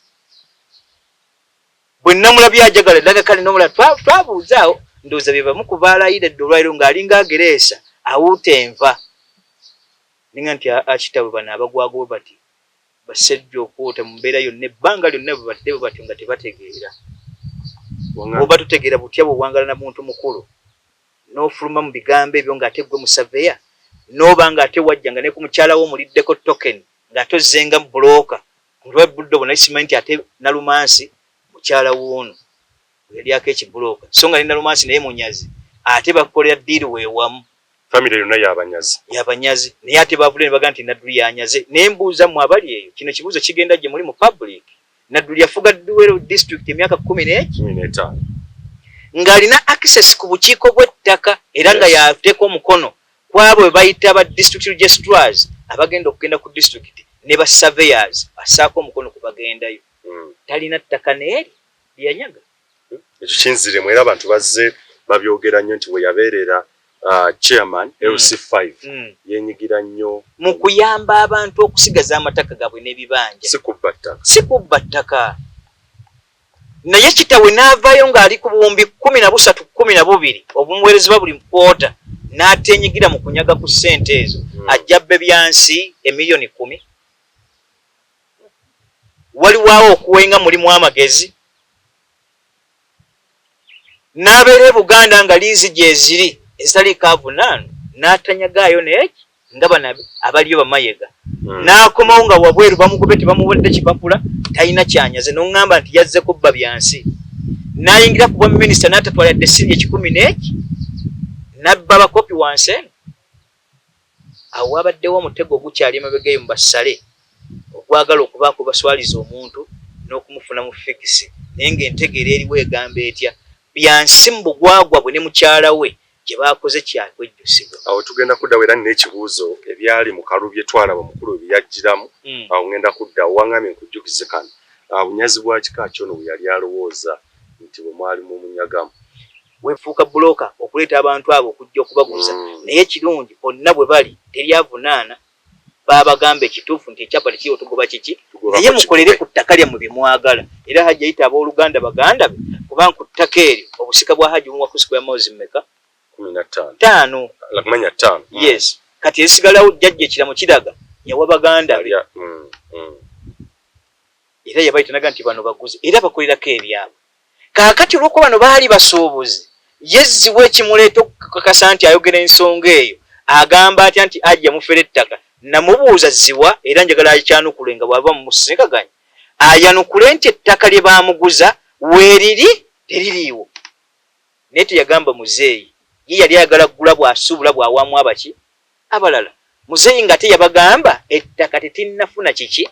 Bwe namulabye ajagala eddaga kale n'omulala twabuuzaawo ndowooza bye bamu ku baalayira eddolwaliro ng'alinga agereesa awuuta enva. Ninga nti akitawe bano abagwago bati basejja okwota mu mbeera yonna ebbanga lyonna bwe batyo nga tebategeera. oba tutegeera butya bw'owangala na muntu mukulu n'ofuluma mu bigambo ebyo ng'ate gwe musaveya n'oba ng'ate wajjanga ne ku mukyala wo muliddeko token ng'ate ozzenga bulooka olwa budde obwo naye simanyi nti ate Nalumansi mukyala w'ono yalyako ekibulooka so nga ne Nalumansi naye munyazi ate bakolera ddiiri weewamu famire yonna yabanyazi naye ate baavule ne bagaa nti Nadduli yanyaze naye mbuuza mu abali eyo kino kibuuzo kigenda gye muli mu public Nadduli yafuga Duwero district emyaka 15 ng'alina access ku bukiiko bw'ettaka era nga yateeka omukono kwabo bwe bayita aba district registrars abagenda okugenda ku district ne ba surveyors asaako omukono ku bagendayo talina ttaka n'eri lyanyaga ekyo kinziremu era abantu bazze babyogera nnyo nti we yabeerera chairman LC5 yenyigira nnyo mu kuyamba abantu okusigaza amataka gaabwe n'ebibanja si kubba ttaka naye kitawe n'avaayo ng'ali ku buwumbi 13-12 obumuweerezebwa buli kwota n'atenyigira mu kunyaga ku ssente ezo ajjabbe byansi emiliyoni 10 waliwawo okuwenga mulimu amagezi n'abeera Buganda nga liizi gye ziri ezitali kaavunaano n'atanyagaayo neeki nga bano abaliyo bamayega n'akomawo nga wabweru bamugube tebamuwadde kipapula talina kyanyaze n'oŋŋamba nti yazze kubba byansi n'ayingira ku bwa minisita n'atatwala yadde siri 10 neeki n'abba bakopi wansi eno awo wabaddewo omutego ogukyali emabega eyo mu basale ogwagala okubaako baswaliza omuntu n'okumufuna mu fikisi naye ng'entegeera eriwo egamba etya byansi mu bugwagwa bwe ne mukyala we gye baakoze kyakwejjusibwa awo tugenda kuddawo era n'ekibuuzo ebyali mu kalulu bye twalaba omukulu bye yajjiramu awo ngenda kudda waŋŋambye nkujjukize kano bunyazi bwa kika kyono bwe yali alowooza nti bwe mwali mu munyagamu wefuuka bulooka okuleeta abantu abo okujja okubaguza naye kirungi bonna bwe bali teryavunaana baabagamba ekituufu nti ekyapa tekiyo tugoba kiki naye mukolere ku ttaka lyammwe bye mwagala era hajja yita abooluganda baganda be kubanga ku ttaka eryo obusika bwa hajji bumuwakusiku ya mawuzi mmeka 15 yes kati esigalawo jjajja ekiramu kiraga yawa baganda be era yabayitanaga nti bano baguzi era bakolerako ebyabwe kaakati olw'okuba bano baali basuubuzi yezziwa ekimuleeta okukakasa nti ayogera ensonga eyo agamba atya nti ajja mufere ettaka namubuuza ziwa era njagala akyanukule nga bw'ava mu musinkaganya ayanukule nti ettaka lye baamuguza weeriri teririiwo naye teyagamba muzeeyi ye yali ayagala kugula bw'asuubula bw'awaamu abaki abalala muzeeyi nga teyabagamba ettaka tetinnafuna kiki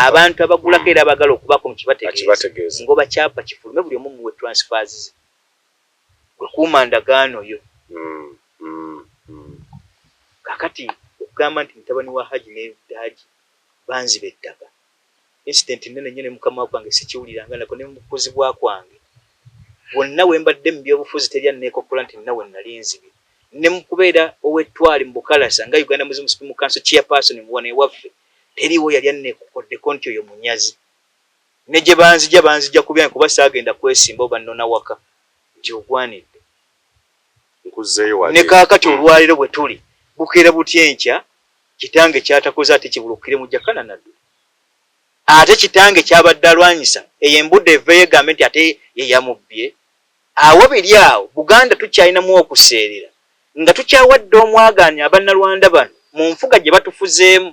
abantu abagulako era abagala okubaako mu kibategeeza ngoba kyapa kifulume buli omu muwe transfers ze gwe kuuma ndagaano yo kakati okugamba nti mutabani wa Haji ne Haji banziba ettaka incident nene nyene mukama wange sikiwuliranga nako ne mukuzibwa kwange bonna we mbadde mu byobufuzi terya neekokola nti nawe nali nzibe ne mukubeera ow'ettwali mu Bukalasa nga Uganda Muslim Supreme Council chairperson muwane waffe teriwo yali aneekokodde konti oyo munyazi ne gye banzija kubya kuba saagenda kwesimba oba nnona waka nti ogwanidde ne kaakati olwaliro bwe tuli bukeera butya enkya kitange kyatakoze ate kibulukire mu Jakana Nadduli ate kitange kyabadde alwanyisa eyo embudde eveeyo egambe nti ate ye yamubbye awo biri awo Buganda tukyalinamu okuseerera nga tukyawadde omwagaanya abannalwanda bano mu nfuga gye batufuzeemu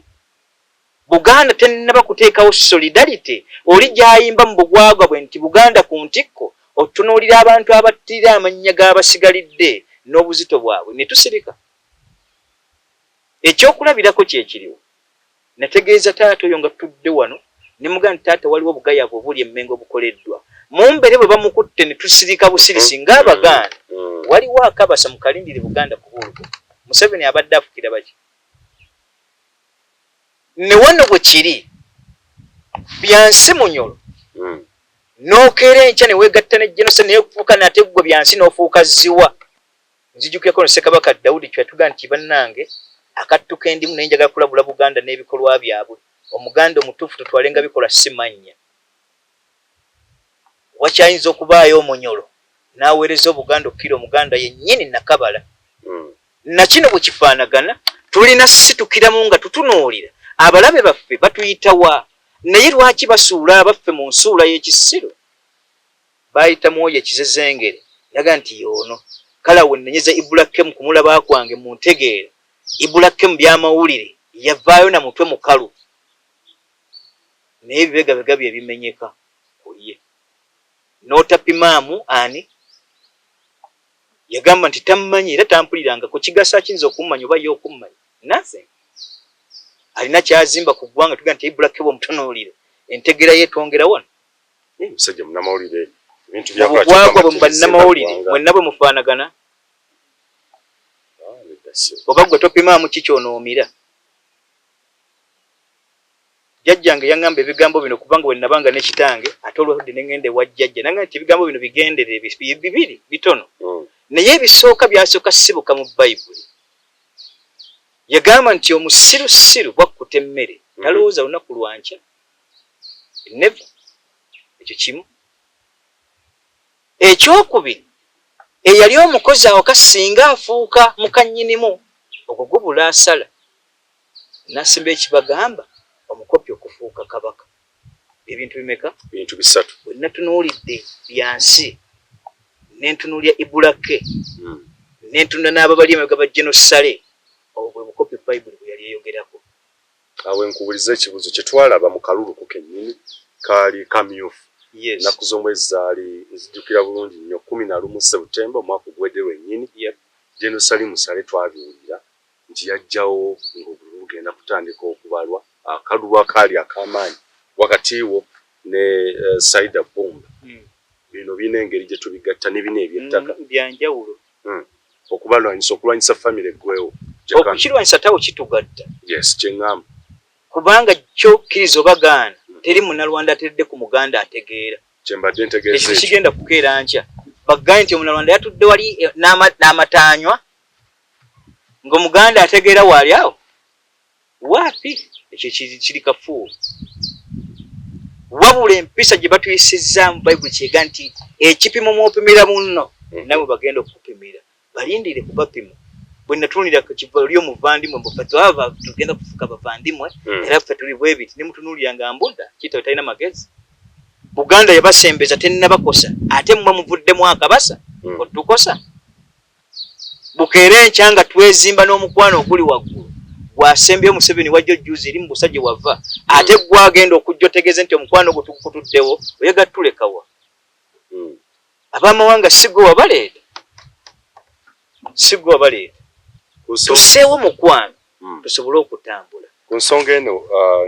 Buganda tennaba kuteekawo solidarity oli gyayimba mu bugwagwa bwe nti Buganda ku ntikko otunuulira abantu abattirira amannya g'abasigalidde n'obuzito bwabwe ne tusirika ekyokulabirako kyekiriwo nategeeza taata oyo nga tudde wano ne mugamba nti taata waliwo obugayavu obuli emmengo obukoleddwa mumbere bwe bamukutte ne tusirika busirisi ng'Abaganda waliwo akabasa mu kalindiri Buganda ku bulgo Museveni abadde afukira baki ne wano bwe kiri byansi munyolo n'okeera enkya ne weegatta ne genocide naye okufuuka nate gwe byansi n'ofuuka ziwa nzijukirako no Ssekabaka Daudi kyatuga nti bannange akattuka endimu naye njagala kulabula Buganda n'ebikolwa byabwe omuganda omutuufu tutwalenga bikola simannya wakyayinza okubaayo omunyolo n'aweereza Obuganda okkira omuganda yennyini Nakabala na kino bwe kifaanagana tulina situkiramu nga tutunuulira abalabe baffe batuyitawa naye lwaki basuula abaffe mu nsuula y'ekisiro bayita mwoyo kizezengere yaga nti yono kala wennenyeza Ibulakem kumulaba kwange mu ntegeera Ibulakem byamawulire yavaayo na mutwe mukalu naye bibega bye bimenyeka kuye n'otapimaamu ani yagamba nti tammanyi era tampuliranga ku kigasa kinza okummanya oba ye okummanya nothing alina kyazimba ku ggwanga tuga nti Ibulakem omutunuulire entegeera yeetwongera wano musajja munnamawulire ebintu byagwa bwe bannamawulire mwenna bwe mufaanagana oba gwe topimaamu kikyonoomira jjajjange yaŋŋamba ebigambo bino kubanga bwe nabanga ne kitange ate olwahudde ne ŋŋenda ewa jjajja naŋŋamba nti ebigambo bino bigenderere bibiri bitono naye ebisooka byasooka sibuka mu Bayibuli yagamba nti omusirusiru bwakkuta emmere talowooza lunaku lwankya never ekyo kimu ekyokubiri eyali omukozi awo kasinga afuuka mukannyinimu ogwo gubula asala nasimba ekibagamba omukopi okufuuka kabaka ebintu bimeka bintu bisatu bwe natunuulidde byansi nentunuulya Ibulake nentunula n'abo bali emabega ba Genosale obwo bwe bukopi Bayibuli bwe yali eyogerako awo enkubuliza ekibuzo kye twalaba mu kalulu ku kennyini kaali kamyufu ennaku z'omwezi zaali nzijjukira bulungi nnyo 11 Septemba omwaka ogwedde lwennyini Genosale Musale twabiwulira nti yajjawo ng'obululu bugenda kutandika okubalwa akalulu akaali ak'amaanyi wakati wo ne Saida Bomba bino bina engeri gye tubigatta ne bina eby'ettaka byanjawulo okulwanyisa famire eggwewo okukirwanyisa tawo kitugatta yes kyeŋŋamba kubanga kyo kkiriza obagaana teri munnalwanda atedde ku muganda ategeera kyembadde ntegeeza ekyo kigenda kukeera nkya baggaye nti omunnalwanda yatudde wali n'amataanywa ng'omuganda ategeera waali awo waapi ekyo kiri kafuuwo wabula empisa gye batuyisizaamu Bayibuli kyega nti ekipimo mwopimira munno nawe bagenda okukupimira balindire kubapima bwe natunulira kibali omuvandimwe mbufe twava tugenda kufuka bavandimwe era ffe tuli bwe biti ne mutunuulira nga mbudda kitaawe talina magezi Buganda yabasembeza tennabakosa ate mmwe muvuddemu akabasa otukosa bukeere enkya nga twezimba n'omukwano oguli waggulu gwasembyeyo Museveni wajjo juzi eri mu busajja wava ate gwagenda okujja otegeeze nti omukwano ogwo tukutuddewo oyega tulekawa abamawanga sigwe wabaleeta tuseewo mukwano tusobole okutambula ku nsonga eno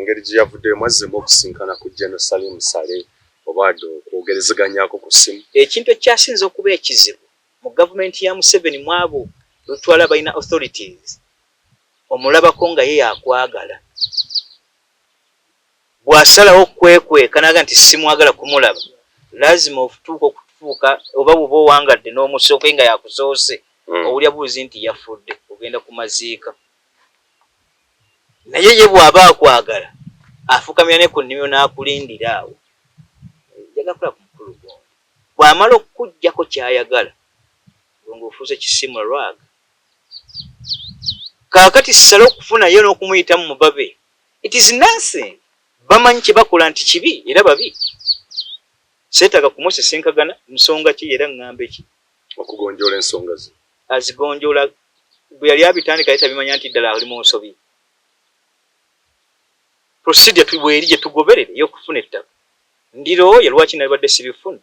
ngeri gye yavuddemu azzemu okusinkana ku Genosale Musale obaadde okwogerezeganyako ku ssimu ekintu ekyasinza okuba ekizibu mu gavumenti ya Museveni mu abo lutwala balina authorities omulabako nga ye yakwagala bw'asalawo okwekweka naga nti simwagala kumulaba lazima ofutuuka okufuuka oba bw'oba owangadde n'omusooke nga yakusoose owulya buuzi nti yafudde ogenda kumaziika naye ye bw'aba akwagala afukamira ne ku nnimiro n'akulindira awo jagakola ku mukulu gwondi bw'amala okukuggyako ky'ayagala ng'ofuuse kisimula lwaga kaakati sala okufunayo n'okumuyitamu mubabe it is nothing bamanyi kye bakola nti kibi era babi seetaaga kumusisinkagana nsonga ki era ŋŋamba eki okugonjoola ensonga ze azigonjoola bwe yali abitandika yali tabimanya nti ddala ali mu nsobi procedure bweri gye tugoberere ey'okufuna ettaka ndirooye lwaki nalibadde sibifuna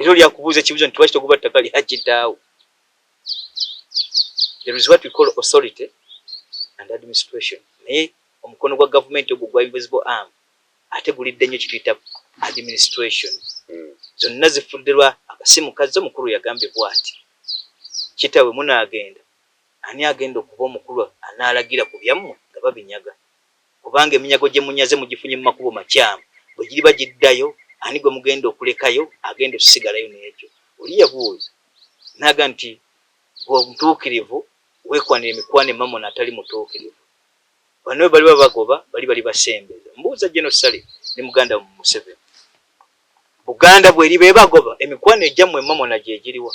era lyakubuuza ekibuzo nti lwaki togoba ttaka lya kitaawo there is what we call authority and administration naye omukono gwa gavumenti ogwo gwa invisible arm ate gulidde nnyo kituyita administration zonna zifudderwa akasimu kazze omukulu yagambye bw'ati kitaawe munaagenda ani agenda okuba omukulu anaalagira ku byammwe nga babinyaga kubanga eminyago gye munyaze mugifunye mu makubo makyamu bwe giriba giddayo ani gwe mugenda okulekayo agenda okusigalayo n'ekyo oli yabuuza naaga nti omutuukirivu weekwanira emikwano emamona atali mutuukirivu bano bali babagoba bali basembeza mbuuza Genosale ne muganda mu Museveni Buganda bweri bebagoba emikwano egyammwe emamona gye giriwa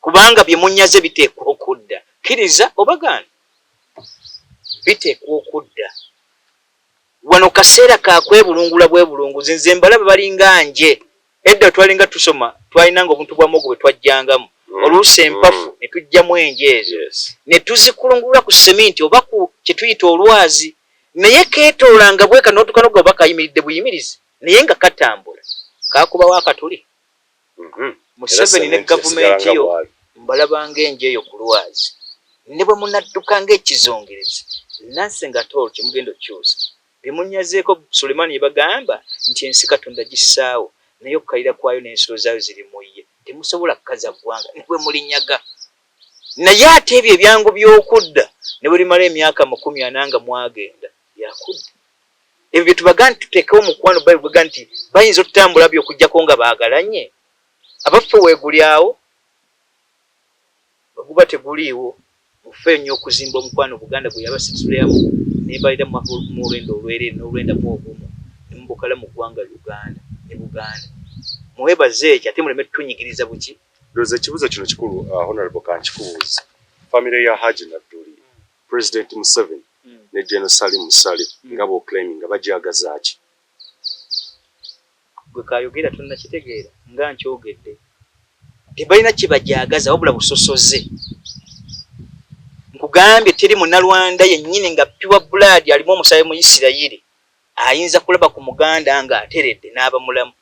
kubanga bye munyaze biteekwa okudda kkiriza obaganda biteekwa okudda wano kaseera kakwebulungula bwebulunguzi nze mbalaba balinga nje edda twalinga tusoma twalinanga obuntu bwa mogo bwe twajjangamu oluusi empafu ne tujjamu enje ezo ne tuzikulungulula ku seminti oba ku kye tuyita olwazi naye keetoolanga bweka n'otukanoga oba kayimiridde buyimirizi naye nga katambula kaakubawo akatuli Museveni ne gavumenti yo mbalabanga enje eyo ku lwazi ne bwe munadduka ng'ekizongerezi nanse nga tolo kyemugenda okyusa bimunyazeeko Sulemani yebagamba nti ensi Katonda gissaawo naye okukalira kwayo n'ensolo zaayo ziri mu ye temusobola kukaza ggwanga ne bwe mulinyaga naye ate ebyo ebyangu by'okudda ne bwe limala emyaka 40 nga mwagenda yakudda ebyo bye tubaga nti tuteekewo omukwano Bayibuli bwega nti bayinza okutambula by'okuggyako nga baagalanye abaffe weegulyawo baguba teguliiwo mufe nnyo okuzimba omukwano Buganda gwe yabasituliramu nembalira mu lwendo olwereere n'olwenda mu obumu ne mubukala mu ggwanga Uganda ne Buganda muwebaze ekyo ate muleme tutunyigiriza buki Ndoza ekibuzo kino kikulu honorable kankikubuuza famire ya Haji Nadduli President Museveni ne General Salim Musale nga claiming nga bajagaza ki gwe kayogera tonnakitegeera nga nkyogedde tebalina kye bajagaza wabula busosoze nkugambye teri munnalwanda yennyini nga pure blood alimu omusaayi mu Isirayiri ayinza kulaba ku muganda nga ateredde n'aba mulamu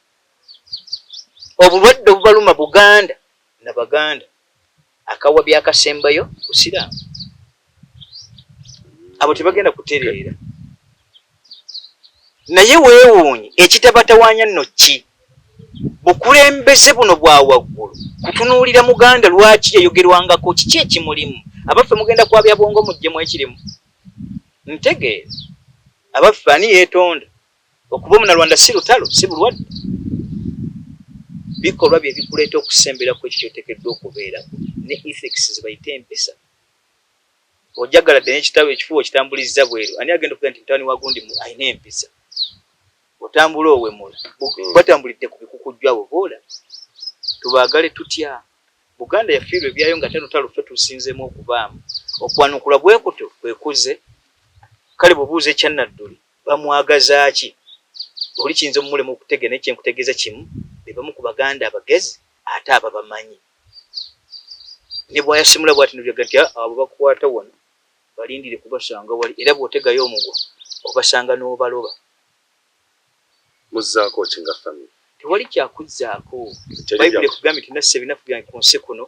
obulwadde obubaluma Buganda na Baganda akawa byakasembayo busiraamu abo tebagenda kutereera naye weewuunye ekitabatawaanya nno ki bukulembeze buno bwa waggulu kutunuulira muganda lwaki yayogerwangako kiki ekimulimu abaffe mugenda kwabya bwongo mujjemu ekirimu ntegeera abaffe ani yeetonda okuba omunalwanda si lutalo si bulwadde bikolwa bye bikuleeta okusemberako ekyo kyoteekeddwa okubeerako ne ethics zibayite empisa ojagaladde n'ekitabo ekifuba okitambuliza bweru ani agenda okuga nti mutawani wa gundi alina empisa otambula owemula batambulidde ku bikukujju abo boola tubaagale tutya Buganda yafiirwa ebyayo nga tenutalo ffe tusinzemu okubaamu okwanukula bwekuto kwekuze kale bubuuza ekya Nadduli bamwagaza ki oli kiyinza omulemu okutegeera naye kyenkutegeeza kimu be bamu ku Baganda abagezi ate aba bamanyi ne bwayasimula bwati nebyaga nti abo bakwata wano balindire kubasanga wali era bw'otegayo omugwa obasanga n'obaloba muzzaako kinga family tewali kyakuzzaako Bayibuli ekugambye nti nasse ebinafu byange ku nsi kuno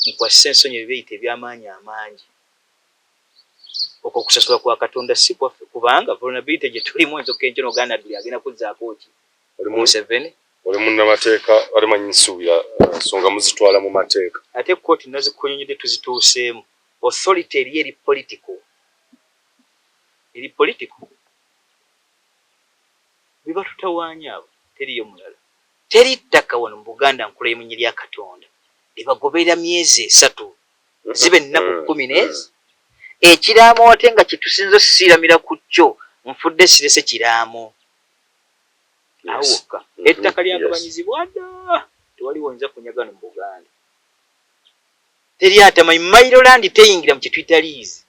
nkwassa ensonyi ebiyita eby'amaanyi amangi okwo okusasula kwa Katonda si kwaffe kubanga vulnerability gye tulimu enzoka enjo n'oganda Nadduli agenda kuzzaako ki Museveni oli munnamateeka alimanyi nsuubira nsonga muzitwala mu mateeka ate kkooti nazikunyonyedde tuzituuseemu authority eri political biba tutawaanya abo teriyo mulala teri ttaka wano mu Buganda nkula y'emunye lya Katonda libagoberera myezi 3 zibe ennaku 10 n'ezi ekiraamo ate nga kitusinza osiiramira ku kyo nfudde sirese kiraamo awoka ettaka lyagabanyizibwa dda tewaliwo nza kunyagano mu Buganda teri atamanyi Mailoland teyingira mu kitwita liizi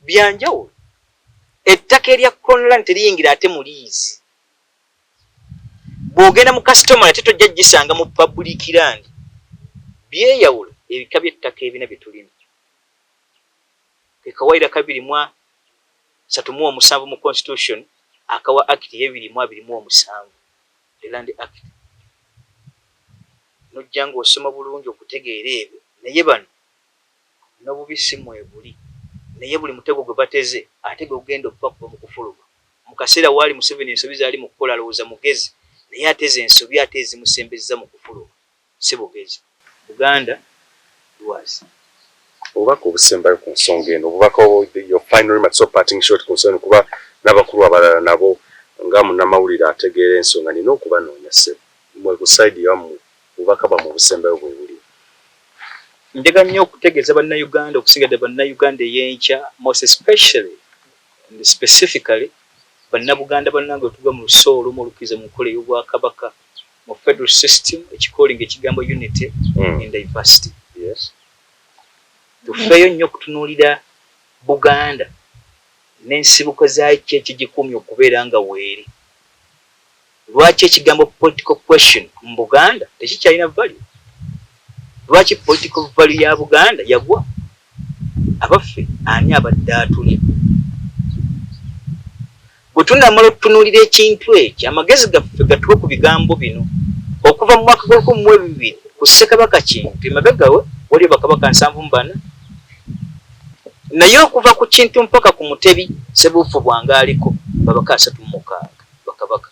byanjawulo ettaka erya Crownland teriyingira ate mu liizi bw'ogenda mu customer ate tojja gisanga mu public land byeyawulo ebika by'ettaka ebina bye tulina ekawaira 2:37 mu constitution akawa act ye 2:27 the land act nojjanga osoma bulungi okutegeera ebyo naye bano n'obubisi mwebuli naye buli mutego gwe bateze ate gwe ogenda okuva kuva mu kufuluma mu kaseera waali Museveni ensobi zaali mu kukola alowooza mugezi naye ateze ensobi ate ezimusembezza mu kufuluma si bugezi Buganda lwazi obubaka obusembayo ku nsonga eno obubaka your final remarks so parting shot concern kuba n'abakulu abalala nabo nga munnamawulire ategeera ensonga nina okubanoonya ssebo mwe ku side yammwe obubaka bwa mu busembayo bwe buli njega nnyo okutegeeza bannayuganda okusinga ddala bannayuganda ey'enkya most especially and specifically bannabuganda bannange otuva mu lusoolo mu olukiriza mu nkola ey'obwakabaka mu federal system ekikolinga ekigambo unity in diversity tufeeyo nnyo okutunuulira Buganda n'ensibuko zaakyo ekigikumya okubeera nga weeri. Lwaki ekigambo political question mu Buganda tekikyalina value? Lwaki political value ya Buganda yagwa? Abaffe ani abadde atulya? Bwe tunamala okutunuulira ekintu ekyo, amagezi gaffe gatuwe ku bigambo bino. Okuva mu mwaka gwa 2000 ku Ssekabaka Kintu emabega we waliyo bakabaka 74, naye okuva ku Kintu mpaka ku Mutebi Ssebuufu Bwangaaliko babaka 36 bakabaka.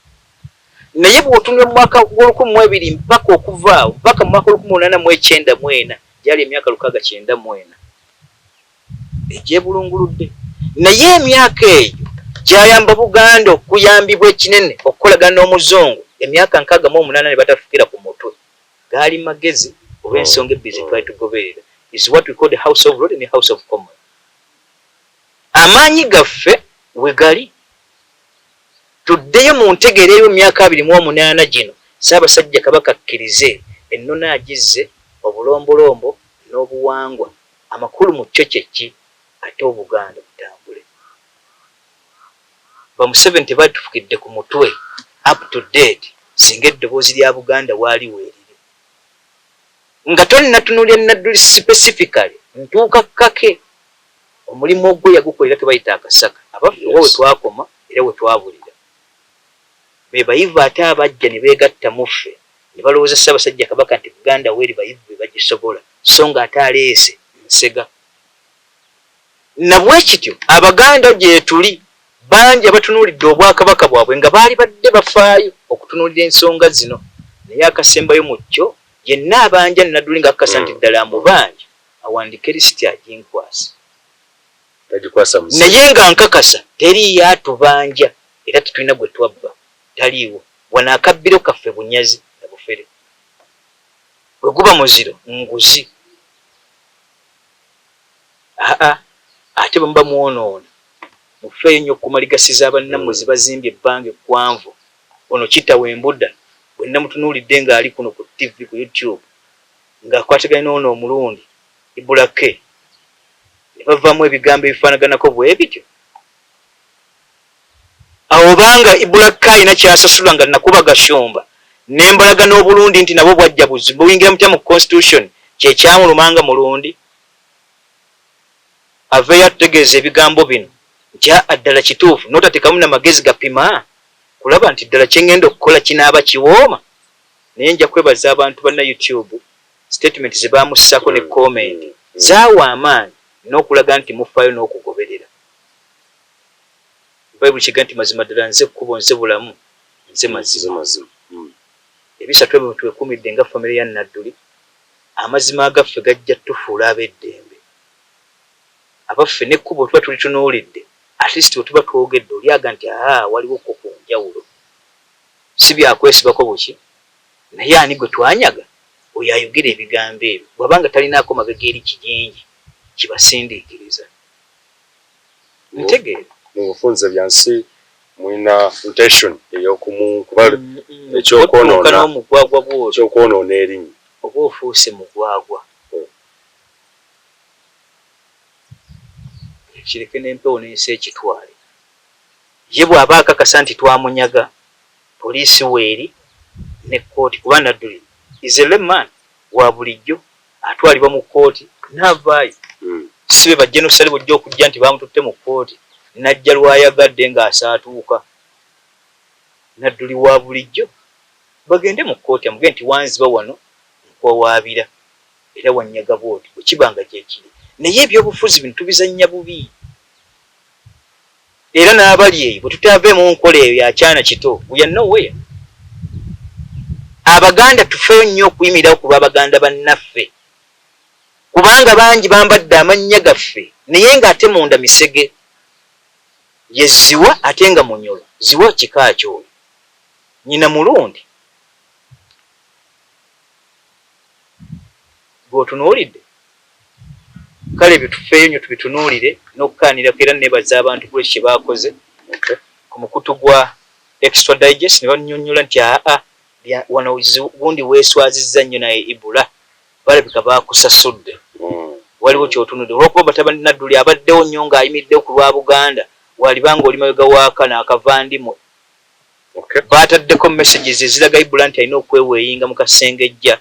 Naye bw'otunula mu mwaka gwa 2000 mpaka okuva awo mpaka mu mwaka 1894 gyali emyaka 694 egyebulunguludde. Naye emyaka eyo gyayamba Buganda okuyambibwa ekinene okukolagana n'Omuzungu. Emyaka 68 ne batafikira ku mutwe. Gaali magezi oba ensonga ebbizi twali tugoberera. Is what we call the House of Lords and the House of Commons. Amaanyi gaffe we gali. Tuddeyo mu ntegeera ey'emyaka 28 gino Ssaabasajja Kabaka akkirize ennona agizze obulombolombo n'obuwangwa amakulu mu kyo ki ate Obuganda butambule. Ba Museveni tebatufukidde ku mutwe up to date singa eddoboozi lya Buganda waali weerire. Nga tonnatunuulya Nadduli specifically ntuuka kake omulimu ogwo yagukolera tebayita akasaka. Abaffe we twakoma era we twabulira. Be bayivu ate abajja ne beegatta muffe ne balowooza Ssaabasajja Kabaka nti Buganda weeri bayivu be bagisobola so nga ate aleese Nsega. Nabwe kityo Abaganda gye tuli bangi abatunuulidde Obwakabaka bwabwe nga baali badde bafaayo okutunuulira ensonga zino. Naye akasembayo mu kyo yenna abanja Nadduli ng'akakasa nti ddala mu bangi awandike lisiti aginkwasa. Naye nga nkakasa teriiyo atubanja era tetulina gwe twabba. Taliiwo. Wano akabbiro kaffe bunyazi na bufere. Bwe guba muziro nguzi. Ate bwe muba mwonoona mufeeyo nnyo okumaligasiza abannammwe ze bazimbye ebbanga eggwanvu. Ono Kitawa Embuda bwe namutunuulidde ng'ali kuno ku TV ku YouTube ng'akwatagana n'ono omulundi Ibulake ne bavaamu ebigambo ebifaanaganako bwe bityo. Awo banga Ibulake alina kyasasula nga nakuba gashumba nembalaga n'obulundi nti nabo bwajja buzibu buyingira mutya mu constitution kye kyamulumanga mulundi. Aveeyo atutegeeza ebigambo bino nti ddala kituufu n'otateekamu n'amagezi gapima kulaba nti ddala kye ngenda okukola kinaaba kiwooma. Naye nja kwebaza abantu banna YouTube statement ze baamussako ne comment zaawa amaanyi n'okulaga nti mufaayo n'okugoberera. Bayibuli kiga nti mazima ddala nze kkubo nze bulamu nze mazima. Ebisatu ebyo twekuumidde nga famire ya Nadduli amazima agaffe gajja tufuula ab'eddembe. Abaffe n'ekkubo tuba tulitunuulidde at least bwe tuba twogedde olyaga nti waliwo ko ku njawulo. Si byakwesibako buki naye ani gwe twanyaga oyo ayogera ebigambo ebyo bw'abanga talinaako mabega eri kigingi kibasindiikiriza. Ntegeera mu bufunze byansi mwina intention ey'okumukuba ekyokwonoona n'omugwagwa bw'olwo ekyokwonoona erinnya oba ofuuse mugwagwa. Kireke n'empewo n'ensi ekitwale. Ye bw'aba akakasa nti twamunyaga poliisi weeri ne kkooti kuba Nadduli is a layman wa bulijjo atwalibwa mu kkooti n'avaayo. Si be bajjenusale bujja okujja nti baamututte mu kkooti najja lwayagadde ng'asaatuuka. Nadduli wa bulijjo bagende mu kkooti amuge nti wanziba wano nkwawaabira era wannyaga bwoti bwe kibanga gye kiri. Naye ebyobufuzi bino tubizannya bubi. Era n'abali eyo bwe tutaaveemu nkola eyo yakyana kito we are nowhere. Abaganda tufeeyo nnyo okuyimirirawo ku lw'Abaganda bannaffe kubanga bangi bambadde amannya gaffe naye ng'ate munda misege. Ye Ziwa ate nga Munyolo. Ziwa kika ky'oyo nnyina mulundi. Bw'otunuulidde kale ebyo tufeeyo nnyo tubitunuulire n'okukaanirako era neebaza abantu buli kye baakoze ku mukutu gwa Extra Digest ne bannyonnyola nti wano gundi weeswazizza nnyo naye Ibula balabika baakusasudde. Waliwo ky'otunudde olw'okuba batabani Nadduli abaddewo nnyo ng'ayimiriddewo ku lwa Buganda walibanga oli mabega waakana akavandimwe baataddeko messages eziraga Ibula nti alina okweweeyinga mu kasengejja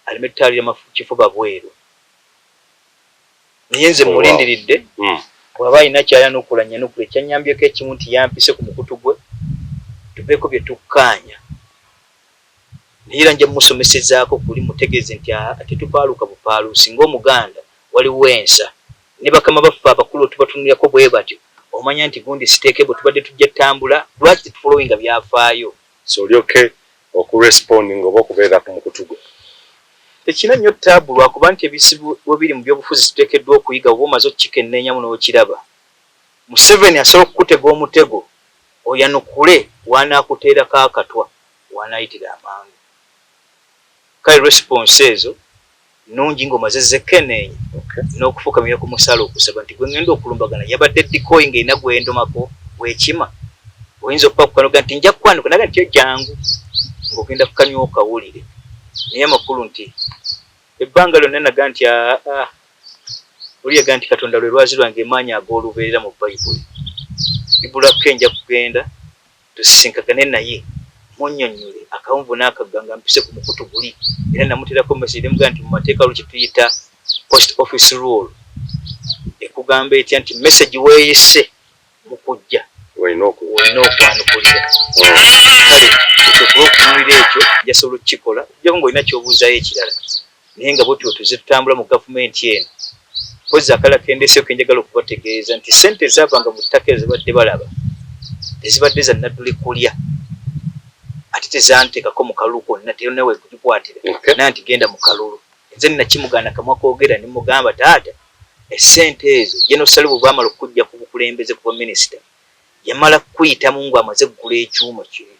aleme tutaalira kifuba bweru naye nze mulindiridde bw'aba alina ky'ayanukula ekyanyambyeko ekimu nti yampise ku mukutu gwe tubeeko bye tukkaanya naye era nja musomesezaako kuli mutegeeze nti ate tupaaluka bupaaluusi ng'Omuganda waliwo ensa ne bakama baffe abakulu tubatunulirako bwe batyo omanya nti gundi siteeke bwe tubadde tujja ttambula lwaki tetufulowinga byafaayo so olyoke okuresponding oba okubeera ku mukutu gwe tekina nnyo ttaabu lwakuba nti ebizibu bwe biri mu byobufuzi tuteekeddwa okuyiga oba omaze okukikenneenyamu n'okiraba Museveni asobola okukutega omutego oyanukule waanaakuteerako akatwa waanaayitira amangu kale response ezo nungi ng'omaze zekenneenya n'okufukamira ku musaala okusaba nti gwe ngenda okulumbagana yabadde dikoyi ng'erina gwendomako weekima oyinza okupakukanoga nti nja kukwanuka naga nti jangu ng'ogenda kukanywa okawulire naye amakulu nti ebbanga lyonna naga nti oliyaga nti Katonda lwe lwazi lwange emaanyi ag'olubeerera mu Bayibuli Ibulako nja kugenda tusisinkagane naye munnyonnyole akawunvu n'akaganga mpise ku mukutu guli era namuteerako message emugaa nti mu mateeka lwe kituyita post office rule ekugamba etya nti message weeyise mu kujja olina okwanukulira kale ekyokuba okutunulira ekyo jasobola okukikola ojjako ng'olina ky'obuuzayo ekirala naye nga bwetyo tuze tutambula mu gavumenti eno pozi akalakendeeseo kenjagala okubategeeza nti ssente ezaavanga mu ttaka ezo zibadde balaba tezibadde za nadduli kulya ate tezanteekako mu kalulu konna teyonawe kugikwatira nanti genda mu kalulu nze nnakimugaana kamwa koogera ne mugamba taata essente ezo General bwe baamala okujja ku bukulembeze ku baminisita yamala kuyitamu ng'amaze kugula ekyuma kiri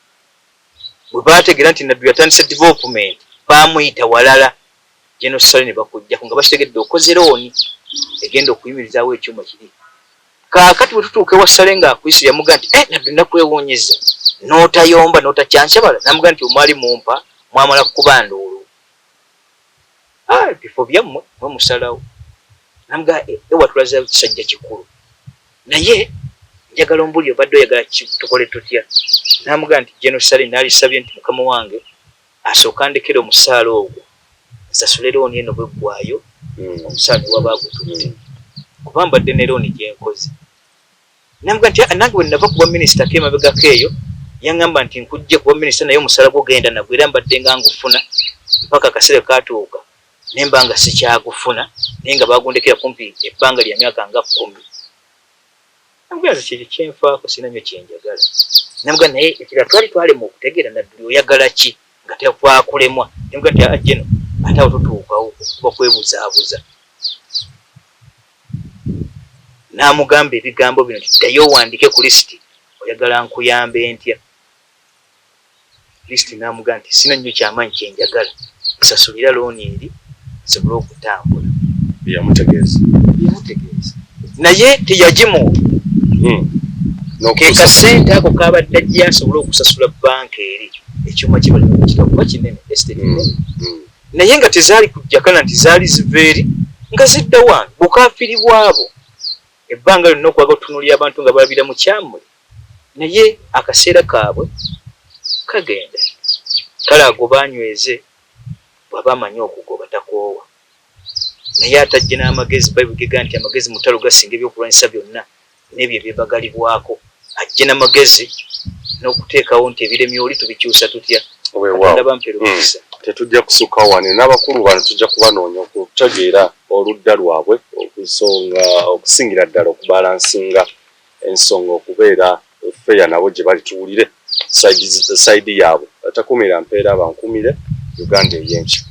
bwe baategeera nti Nadduli yatandise development baamuyita walala General ne bakujjako nga bakitegedde okoze looni egenda okuyimirizaawo ekyuma kiri kaakati bwe tutuuka ewa Ssale ng'akuyise yamugaa nti Nadduli nakwewuunyizza n'otayomba n'otacyankyabala namugaa nti omwali mumpa mwamala kukuba ndoolo bifo byammwe mwe musalawo namugaa ewatulaza kisajja kikulu naye njagala ombuli obadde oyagala tukole tutya namugaa nti General naalisabye nti mukama wange asooka ndekera omusaala ogwo nsasule looni eno bweggwayo omusaala ne waba agututte kuba mbadde ne looni gyenkoze namugaa nti nange bwe nava kuba minisita k'emabegako eyo yaŋŋamba nti nkujje kuba minisita naye omusaala gugenda nagwo era mbadde nga ngufuna mpaka akaseera katuuka ne mba nga sikyagufuna naye nga bagundekera kumpi ebbanga lya myaka nga 10 namugaa kiri kyenfaako sina nnyo kyenjagala namugaa naye ekirala twali twalema okutegeera Nadduli oyagala ki nga tekwakulemwa namugaa nti ajeno ate awo tutuukawo okuba kwebuzaabuza n'amugamba ebigambo bino nti ddayo owandiike ku lisiti oyagala nkuyambe ntya lisiti n'amugaa nti sina nnyo kyamaanyi kyenjagala nsasulira looni eri nsobole okutambula yamutegeeza naye teyagimuwa ke kasente ako kabadde ajja asobole okusasula banka eri ekyuma kye balina okukira kuba kinene naye nga tezaali kujjakana nti zaali ziva eri nga zidda wange bukaafiribwabo ebbanga lyonna okwaga otutunulira abantu nga balabira mu kyamuli naye akaseera kaabwe kagenda kale ago banyweze bw'aba amanyi okugoba takoowa naye atajje n'amagezi Bayibuli gegamba nti amagezi mutalo gasinga ebyokulwanyisa byonna n'ebyo ebyebagalibwako ajje n'amagezi n'okuteekawo nti ebiremi oli tubikyusa tutya tetujja kusukka wane n'abakulu bano tujja kubanoonya okutegeera oludda lwabwe okusingira ddala okubalansinga ensonga okubeera feya nabo gye bali tuwulire sayidi yaabwe atakumira mpeera bankumire Uganda ey'enkyo